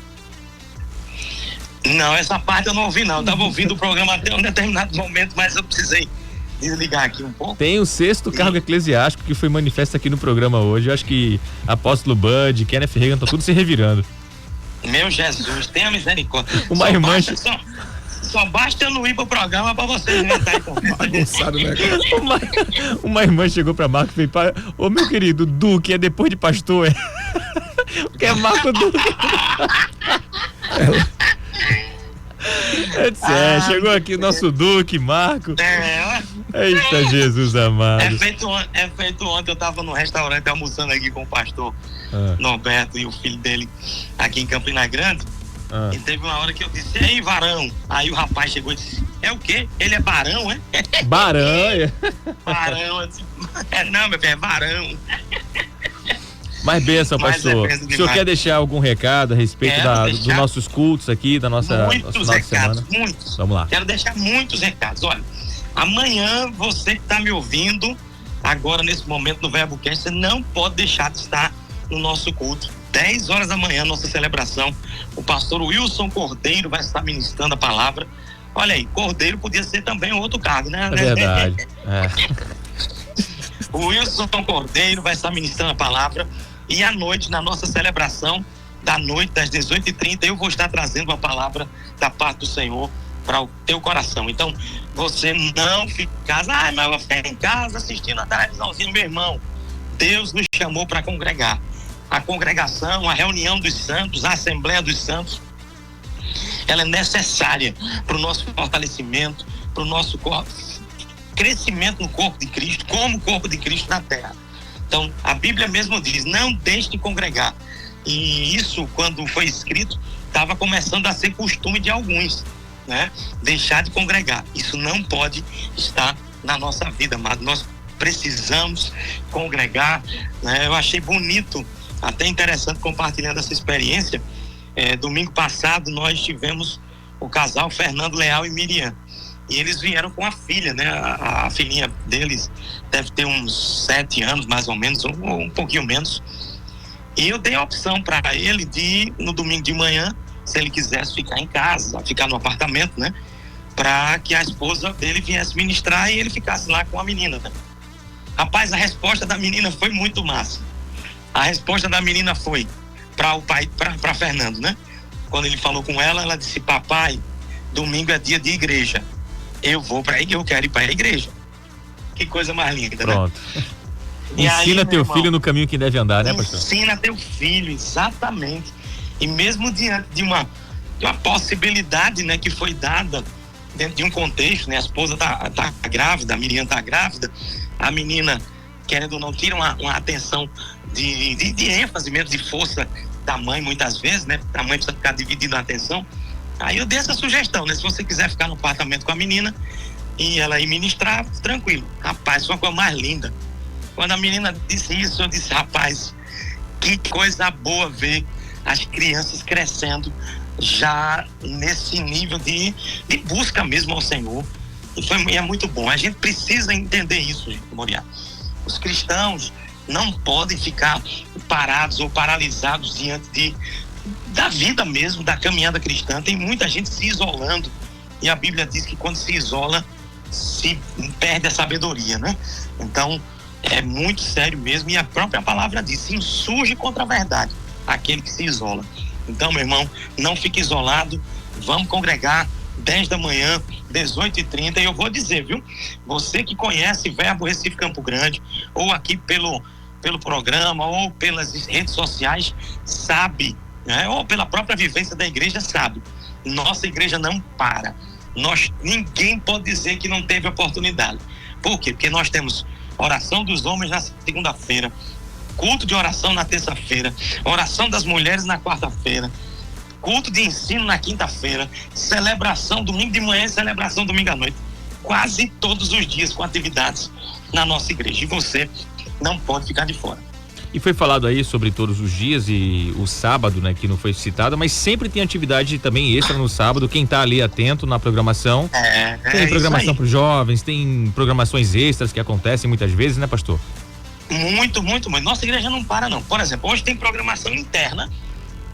Não, essa parte eu não ouvi não. Eu estava ouvindo o programa até um determinado momento, mas eu precisei desligar aqui um pouco. Tem o 6º cargo eclesiástico que foi manifesto aqui no programa hoje. Eu acho que Apóstolo Bud, Kenneth Reagan, estão tudo se revirando. Meu Jesus, tenha misericórdia. Uma irmã... Só basta eu não ir pro programa pra vocês inventarem bagunçado, né? Uma irmã chegou pra Marco e fez: ô meu querido, Duque é depois de pastor, é? Que é Marco Duque. Chegou aqui o nosso Duque, Marco. Eita, Jesus amado. É feito ontem, eu tava no restaurante almoçando aqui com o pastor Norberto e o filho dele aqui em Campina Grande. E teve uma hora que eu disse: ei, varão. Aí o rapaz chegou e disse: é o quê? Ele é barão, é? Barão, Barão, assim, não, meu filho, é varão. Mas benção, pastor. O senhor quer deixar algum recado a respeito dos nossos cultos aqui, da nossa muitos nosso final recados, de semana? muitos. Vamos lá. Quero deixar muitos recados. Olha, amanhã, você que está me ouvindo agora nesse momento no VerboCast, você não pode deixar de estar no nosso culto. 10 horas da manhã, nossa celebração. O pastor Wilson Cordeiro vai estar ministrando a palavra. Olha aí, Cordeiro podia ser também outro cargo, né? É verdade. O Wilson Cordeiro vai estar ministrando a palavra. E à noite, na nossa celebração da noite, das 18h30, eu vou estar trazendo uma palavra da parte do Senhor para o teu coração. Então, você não fica em casa, mas eu vou ficar em casa assistindo a televisãozinha. Meu irmão, Deus nos chamou para congregar. A congregação, a reunião dos santos, a Assembleia dos Santos, ela é necessária para o nosso fortalecimento, para o nosso crescimento no corpo de Cristo, como corpo de Cristo na terra. Então, a Bíblia mesmo diz, não deixe de congregar. E isso, quando foi escrito, estava começando a ser costume de alguns, né? Deixar de congregar. Isso não pode estar na nossa vida, amado. Nós precisamos congregar, né? Eu achei bonito, até interessante, compartilhando essa experiência. Domingo passado nós tivemos o casal Fernando Leal e Miriam, e eles vieram com a filha, né? A filhinha deles deve ter uns 7 anos mais ou menos, ou um pouquinho menos, e eu dei a opção para ele de, no domingo de manhã, se ele quisesse ficar em casa, ficar no apartamento, né? Para que a esposa dele viesse ministrar e ele ficasse lá com a menina, né? Rapaz, a resposta da menina foi muito massa. A resposta da menina foi para o pai, para Fernando, né? Quando ele falou com ela, ela disse: papai, domingo é dia de igreja. Eu quero ir para a igreja. Que coisa mais linda, pronto, né? Ensina teu filho no caminho que deve andar, né, pastor? Ensina teu filho, exatamente. E mesmo diante de uma possibilidade, né, que foi dada dentro de um contexto, né? A esposa tá grávida, a Miriam tá grávida, a menina, querendo ou não, tira uma atenção de ênfase mesmo, de força da mãe, muitas vezes, né? A mãe precisa ficar dividindo a atenção. Aí eu dei essa sugestão, né? Se você quiser ficar no apartamento com a menina e ela ir ministrar, tranquilo. Rapaz, foi uma coisa mais linda. Quando a menina disse isso, eu disse: rapaz, que coisa boa ver as crianças crescendo já nesse nível de busca mesmo ao Senhor. E é muito bom. A gente precisa entender isso, gente, Moriá. Os cristãos não podem ficar parados ou paralisados diante da vida mesmo, da caminhada cristã. Tem muita gente se isolando, e a Bíblia diz que quando se isola, se perde a sabedoria, né? Então, é muito sério mesmo, e a própria palavra diz: se insurge contra a verdade aquele que se isola. Então, meu irmão, não fique isolado, vamos congregar 10 da manhã, 18h30, e eu vou dizer, viu? Você que conhece Verbo Recife Campo Grande, ou aqui pelo programa, ou pelas redes sociais, sabe, né? Ou pela própria vivência da igreja, sabe, nossa igreja não para. Ninguém pode dizer que não teve oportunidade. Por quê? Porque nós temos oração dos homens na segunda-feira, culto de oração na terça-feira, oração das mulheres na quarta-feira, culto de ensino na quinta-feira, celebração domingo de manhã e celebração domingo à noite. Quase todos os dias com atividades na nossa igreja. E você não pode ficar de fora. E foi falado aí sobre todos os dias e o sábado, né, que não foi citado, mas sempre tem atividade também extra no sábado. Quem tá ali atento na programação, tem programação para os jovens, tem programações extras que acontecem muitas vezes, né, pastor? Muito, muito, muito. Nossa igreja não para, não. Por exemplo, hoje tem programação interna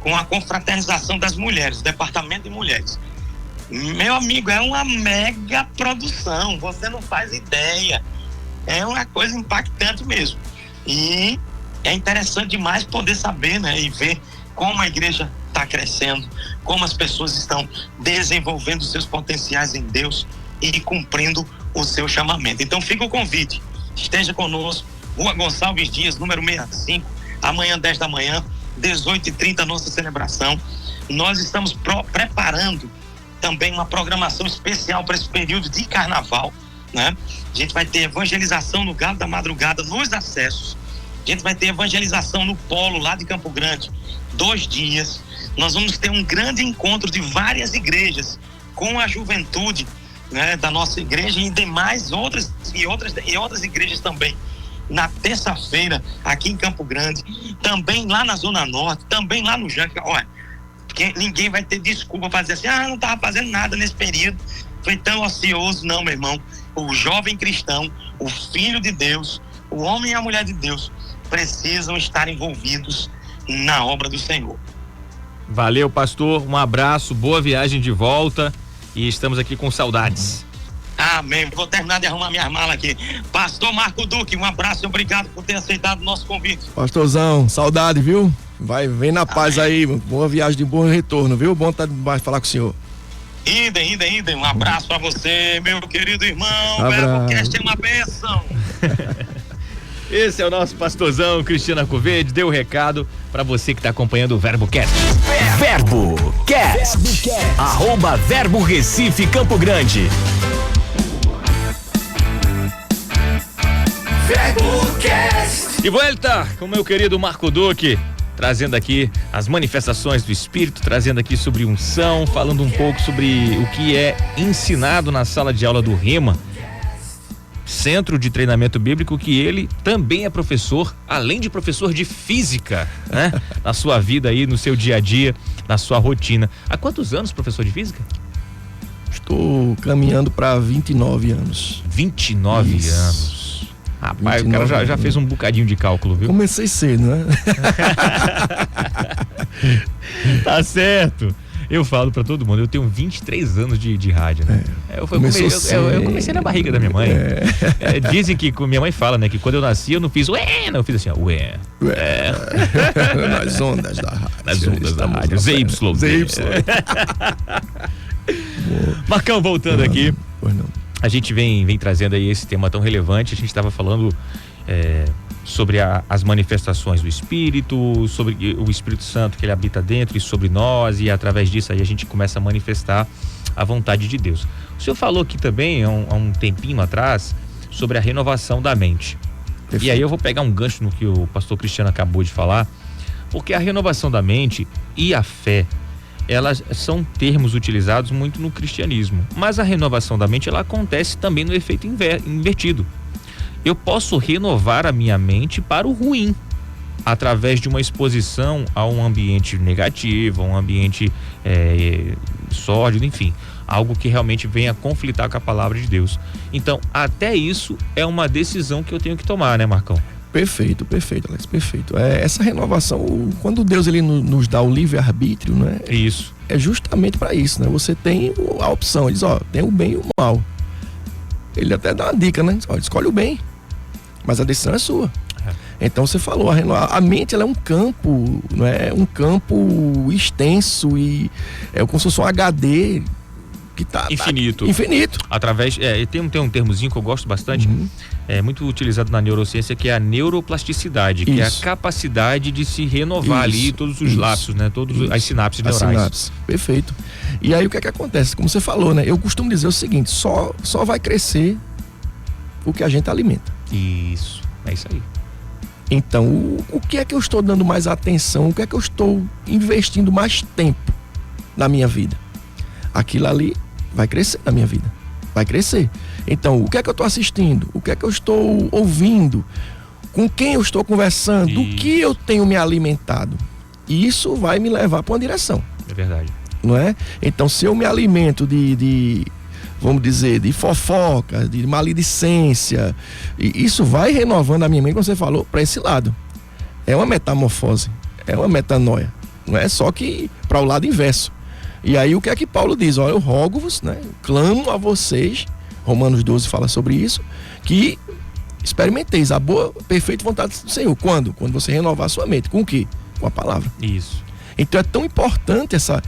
com a confraternização das mulheres, departamento de mulheres. Meu amigo, é uma mega produção, você não faz ideia. É uma coisa impactante mesmo. E é interessante demais poder saber, né, e ver como a igreja está crescendo, como as pessoas estão desenvolvendo seus potenciais em Deus e cumprindo o seu chamamento. Então fica o convite, esteja conosco, Rua Gonçalves Dias, número 65, amanhã 10 da manhã, 18h30, nossa celebração. Nós estamos preparando também uma programação especial para esse período de carnaval, né? A gente vai ter evangelização no Galo da Madrugada, nos acessos. A gente vai ter evangelização no Polo, lá de Campo Grande, 2 dias. Nós vamos ter um grande encontro de várias igrejas com a juventude, né, da nossa igreja e demais outras igrejas também. Na terça-feira, aqui em Campo Grande, também lá na Zona Norte, também lá no Janca. Olha, porque ninguém vai ter desculpa para dizer assim: não estava fazendo nada nesse período, foi tão ocioso. Não, meu irmão, o jovem cristão, o filho de Deus, o homem e a mulher de Deus precisam estar envolvidos na obra do Senhor. Valeu, pastor, um abraço, boa viagem de volta, e estamos aqui com saudades. Amém. Vou terminar de arrumar minhas malas aqui. Pastor Marco Duque, um abraço e obrigado por ter aceitado o nosso convite. Pastorzão, saudade, viu? Vem na paz. Amém. Aí, boa viagem de bom retorno, viu? Bom estar demais falar com o senhor. Idem. Um abraço pra você, meu querido irmão. O VerboCast é uma bênção. Esse é o nosso pastorzão, Cristiano Arcoverde, deu o recado pra você que tá acompanhando o VerboCast. VerboCast. @Verbo Recife Campo Grande. VerboCast. De volta com o meu querido Marco Duque, trazendo aqui as manifestações do Espírito, trazendo aqui sobre unção, falando um pouco sobre o que é ensinado na sala de aula do Rema, Centro de Treinamento Bíblico, que ele também é professor, além de professor de física, né? Na sua vida aí, no seu dia a dia, na sua rotina. Há quantos anos, professor de física? Estou caminhando para 29 anos. 29 Isso. anos. Rapaz, o cara já fez um bocadinho de cálculo, viu? Comecei cedo, né? Tá certo. Eu falo pra todo mundo, eu tenho 23 anos de rádio, né? Eu comecei na barriga da minha mãe. Dizem que, minha mãe fala, né? Que quando eu nasci eu não fiz ué, não, eu fiz assim, ó, ué. Nas ondas da rádio. Nas ondas da rádio. ZY. Marcão, voltando aqui. Pois não. A gente vem trazendo aí esse tema tão relevante. A gente estava falando sobre as manifestações do Espírito, sobre o Espírito Santo que ele habita dentro e sobre nós, e através disso aí a gente começa a manifestar a vontade de Deus. O senhor falou aqui também há um tempinho atrás sobre a renovação da mente. Perfeito. E aí eu vou pegar um gancho no que o pastor Cristiano acabou de falar, porque a renovação da mente e a fé, elas são termos utilizados muito no cristianismo, mas a renovação da mente ela acontece também no efeito invertido. Eu posso renovar a minha mente para o ruim, através de uma exposição a um ambiente negativo, a um ambiente sórdido, enfim, algo que realmente venha conflitar com a palavra de Deus. Então, até isso é uma decisão que eu tenho que tomar, né, Marcão? Perfeito, Alex, perfeito. Essa renovação, quando Deus ele nos dá o livre-arbítrio, né? Isso. É justamente para isso, né? Você tem a opção, ele diz, tem o bem e o mal. Ele até dá uma dica, né? Escolhe o bem, mas a decisão é sua. Então você falou, a mente ela é um campo, não é um campo extenso e é como se fosse um HD que tá infinito. Através tem um termozinho que eu gosto bastante, é muito utilizado na neurociência, que é a neuroplasticidade, que é a capacidade de se renovar ali todos os lapsos, né? Todas as sinapses neurais. Perfeito. E aí o que é que acontece? Como você falou, né? Eu costumo dizer o seguinte, só vai crescer o que a gente alimenta. Isso, é isso aí. Então, o que é que eu estou dando mais atenção? O que é que eu estou investindo mais tempo na minha vida? Aquilo ali vai crescer na minha vida. Vai crescer. Então, o que é que eu estou assistindo? O que é que eu estou ouvindo? Com quem eu estou conversando? Do que eu tenho me alimentado? E isso vai me levar para uma direção. É verdade. Não é? Então, se eu me alimento vamos dizer, de fofoca, de maledicência, e isso vai renovando a minha mente, como você falou, para esse lado. É uma metamorfose, é uma metanoia. Não é só que para o lado inverso. E aí o que é que Paulo diz? Eu rogo-vos, né? Clamo a vocês, Romanos 12 fala sobre isso, que experimenteis a boa, perfeita vontade do Senhor. Quando? Quando você renovar a sua mente. Com o quê? Com a palavra. Isso. Então é tão importante essa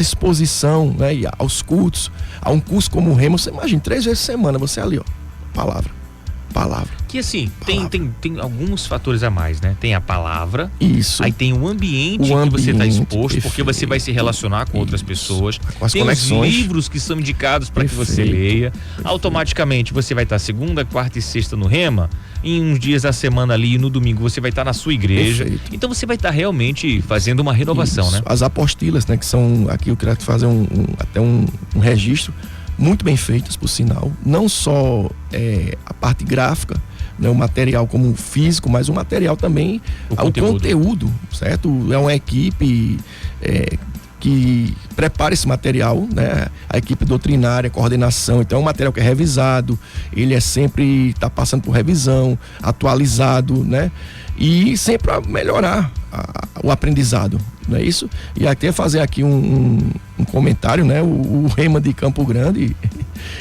exposição, né, aos cultos, a um curso como o Rema. Você imagina, 3 vezes por semana, você ali, palavra. Que assim, tem alguns fatores a mais, né? Tem a palavra, isso. Aí tem o ambiente que você está exposto, porque você vai se relacionar com outras pessoas. Com as tem conexões. Os livros que são indicados para que você leia. Automaticamente você vai estar segunda, quarta e sexta no Rema, em uns dias da semana ali, no domingo você vai estar na sua igreja. Perfeito. Então você vai estar realmente fazendo uma renovação, né? As apostilas, né? Que são, aqui eu queria fazer até um registro, muito bem feitas, por sinal. Não só a parte gráfica, né, o material como físico, mas o material também, o conteúdo, certo? É uma equipe que prepara esse material, né? A equipe doutrinária, coordenação. Então é um material que é revisado, ele sempre está passando por revisão, atualizado, né? E sempre para melhorar o aprendizado, não é isso? E até fazer aqui um comentário, né? O Rema de Campo Grande,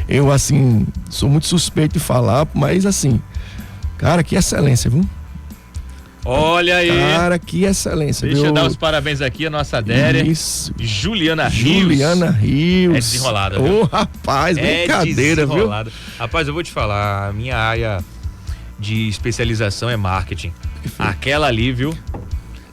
eu assim, sou muito suspeito de falar, mas assim, cara, que excelência, viu? Olha aí. Cara, que excelência. Deixa eu dar os parabéns aqui à nossa Déria. Isso. Juliana Rios. Juliana Rios. É desenrolada, viu? Ô, rapaz, brincadeira, viu? Rapaz, eu vou te falar, a minha área de especialização é marketing. Aquela ali, viu?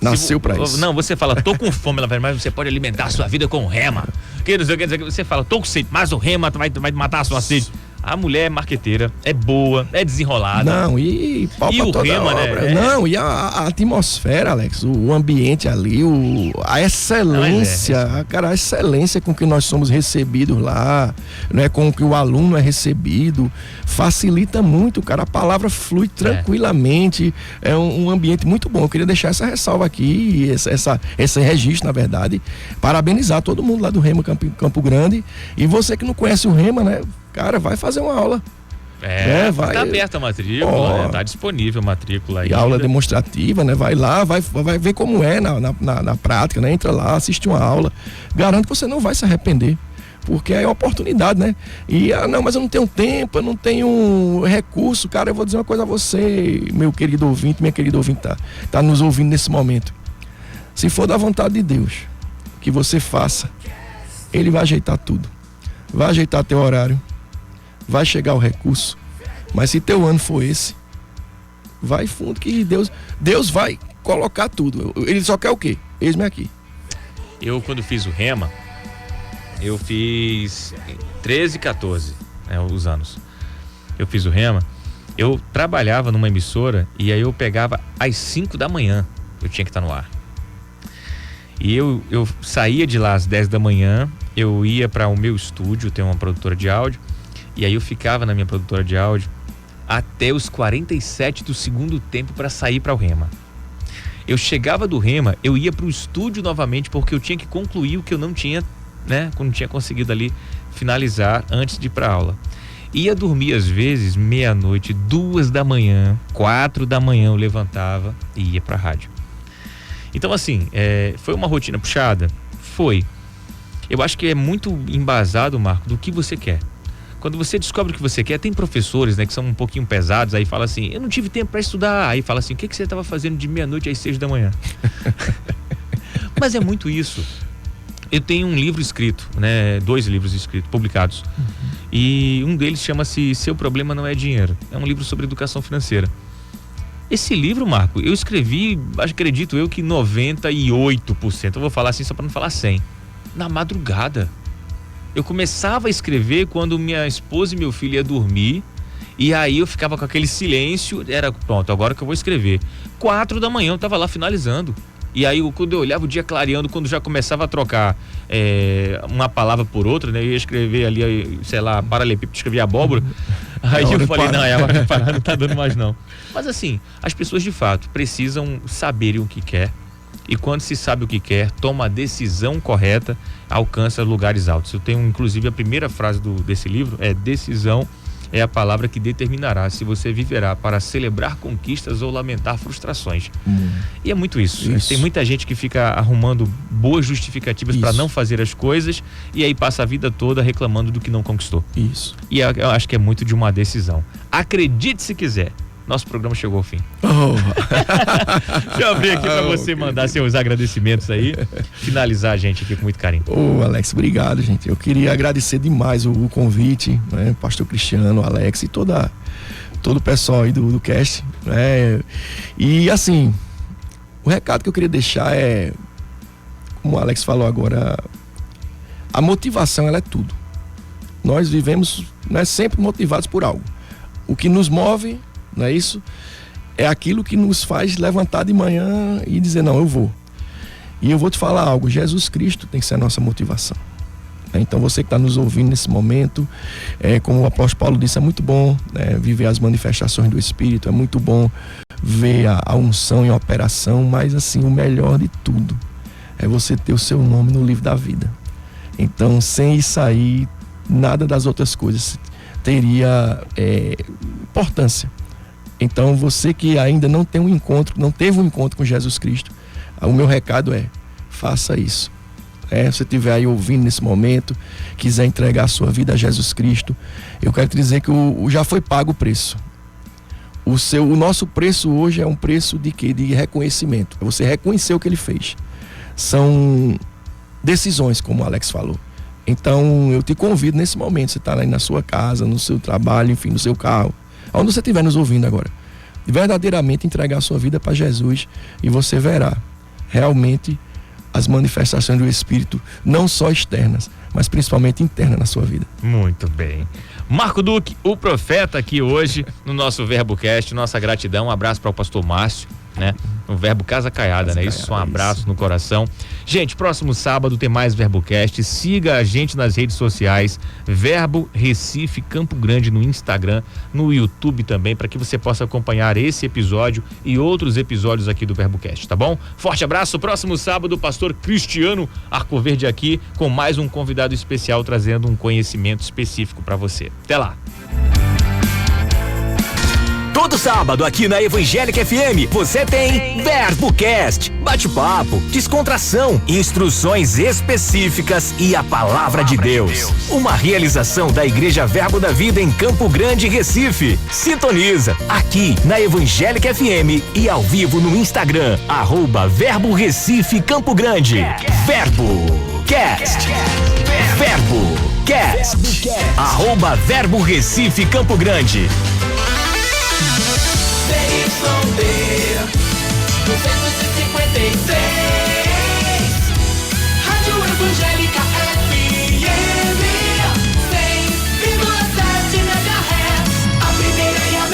Nasceu pra isso. Não, você fala, tô com fome, ela vai, mas você pode alimentar a sua vida com rema. Que não sei o que, você fala, tô com sede, mas o rema vai matar a sua sede. A mulher é marqueteira, é boa, é desenrolada. Não, e pau pra toda rema, obra. né? Não, e a atmosfera, Alex, o ambiente ali, a excelência, cara, a excelência com que nós somos recebidos lá, né, com que o aluno é recebido, facilita muito, cara, a palavra flui tranquilamente, é um ambiente muito bom. Eu queria deixar essa ressalva aqui, esse registro, na verdade, parabenizar todo mundo lá do Rema Campo Grande, e você que não conhece o Rema, né, cara, vai fazer uma aula. Vai. Tá aberta a matrícula, tá disponível a matrícula aí. Aula demonstrativa, né? Vai lá, vai ver como é na prática, né? Entra lá, assiste uma aula. Garanto que você não vai se arrepender. Porque é uma oportunidade, né? E, não, mas eu não tenho tempo, eu não tenho recurso. Cara, eu vou dizer uma coisa a você, meu querido ouvinte, minha querida ouvinte, tá nos ouvindo nesse momento. Se for da vontade de Deus, que você faça, Ele vai ajeitar tudo. Vai ajeitar teu horário. Vai chegar o recurso, mas se teu ano for esse, vai fundo que Deus vai colocar tudo. Ele só quer o quê? Eis-me aqui. Eu, quando fiz o Rema, eu fiz 13, 14, né, os anos. Eu fiz o Rema, eu trabalhava numa emissora e aí eu pegava às 5 da manhã, eu tinha que estar no ar. E eu saía de lá às 10 da manhã, eu ia para o meu estúdio, tem uma produtora de áudio, e aí eu ficava na minha produtora de áudio até os 47 do segundo tempo para sair para o Rema. Eu chegava do Rema, eu ia para o estúdio novamente porque eu tinha que concluir o que eu não tinha, né? Não tinha conseguido ali finalizar antes de ir para aula. Ia dormir às vezes meia-noite, 2 da manhã, 4 da manhã eu levantava e ia para a rádio. Então assim, foi uma rotina puxada? Foi. Eu acho que é muito embasado, Marco, do que você quer. Quando você descobre o que você quer, tem professores, né, que são um pouquinho pesados, aí fala assim, eu não tive tempo para estudar. Aí fala assim, o que você estava fazendo de meia-noite às 6 da manhã? Mas é muito isso. Eu tenho um livro escrito, né, 2 livros escritos, publicados. E um deles chama-se Seu Problema Não é Dinheiro. É um livro sobre educação financeira. Esse livro, Marco, eu escrevi, acredito eu que 98%, eu vou falar assim só para não falar 100%, na madrugada. Eu começava a escrever quando minha esposa e meu filho iam dormir, e aí eu ficava com aquele silêncio, era pronto, agora que eu vou escrever. 4 da manhã eu tava lá finalizando. E aí quando eu olhava o dia clareando, quando já começava a trocar uma palavra por outra, né? Eu ia escrever ali, sei lá, paralelepípedo, escrevia abóbora. Aí eu falei, não, a hora de parar não tá dando mais não. Mas assim, as pessoas de fato precisam saberem o que quer. E quando se sabe o que quer, toma a decisão correta, alcança lugares altos. Eu tenho, inclusive, a primeira frase desse livro é: decisão é a palavra que determinará se você viverá para celebrar conquistas ou lamentar frustrações. E é muito isso. Tem muita gente que fica arrumando boas justificativas para não fazer as coisas e aí passa a vida toda reclamando do que não conquistou. Isso. E eu acho que é muito de uma decisão. Acredite se quiser. Nosso programa chegou ao fim. Deixa eu abrir aqui para você mandar seus agradecimentos aí, finalizar a gente aqui com muito carinho. Alex, obrigado, gente. Eu queria agradecer demais o convite, né? Pastor Cristiano, Alex e todo o pessoal aí do cast, né? E assim, o recado que eu queria deixar é, como o Alex falou agora, a motivação, ela é tudo. Nós vivemos, né, sempre motivados por algo. O que nos move, não é isso? É aquilo que nos faz levantar de manhã e dizer, não, eu vou. E eu vou te falar algo, Jesus Cristo tem que ser a nossa motivação. Então você que está nos ouvindo nesse momento, como o apóstolo Paulo disse, é muito bom, né, viver as manifestações do Espírito, é muito bom ver a unção em operação, mas assim, o melhor de tudo é você ter o seu nome no livro da vida. Então, sem isso aí, nada das outras coisas teria importância. Então, você que ainda não teve um encontro com Jesus Cristo, o meu recado é, faça isso. Se você estiver aí ouvindo nesse momento, quiser entregar a sua vida a Jesus Cristo, eu quero te dizer que já foi pago o preço. O nosso preço hoje é um preço de quê? De reconhecimento. É você reconhecer o que ele fez. São decisões, como o Alex falou. Então, eu te convido nesse momento, você está aí na sua casa, no seu trabalho, enfim, no seu carro, onde você estiver nos ouvindo agora, de verdadeiramente entregar a sua vida para Jesus, e você verá realmente as manifestações do Espírito, não só externas, mas principalmente internas na sua vida. Muito bem. Marco Duque, o profeta, aqui hoje no nosso VerboCast. Nossa gratidão, um abraço para o pastor Márcio, né? O Verbo Casa Caiada, né? Isso, um abraço no coração. Gente, próximo sábado tem mais VerboCast. Siga a gente nas redes sociais, Verbo Recife Campo Grande no Instagram, no YouTube também, para que você possa acompanhar esse episódio e outros episódios aqui do VerboCast, tá bom? Forte abraço. Próximo sábado, o pastor Cristiano Arcoverde aqui com mais um convidado especial, trazendo um conhecimento específico para você. Até lá. Todo sábado aqui na Evangélica FM você tem VerboCast, bate-papo, descontração, instruções específicas e a palavra de Deus. Uma realização da Igreja Verbo da Vida em Campo Grande, Recife. Sintoniza aqui na Evangélica FM e ao vivo no Instagram, @Verbo Recife Campo Grande. VerboCast. VerboCast. @Verbo Recife Campo Grande. ZYD 253, Rádio Evangélica FM 100,7 MHz, a primeira e a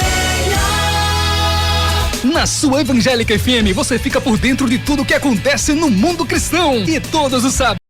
melhor. Na sua Evangélica FM você fica por dentro de tudo que acontece no mundo cristão. E todos os sábados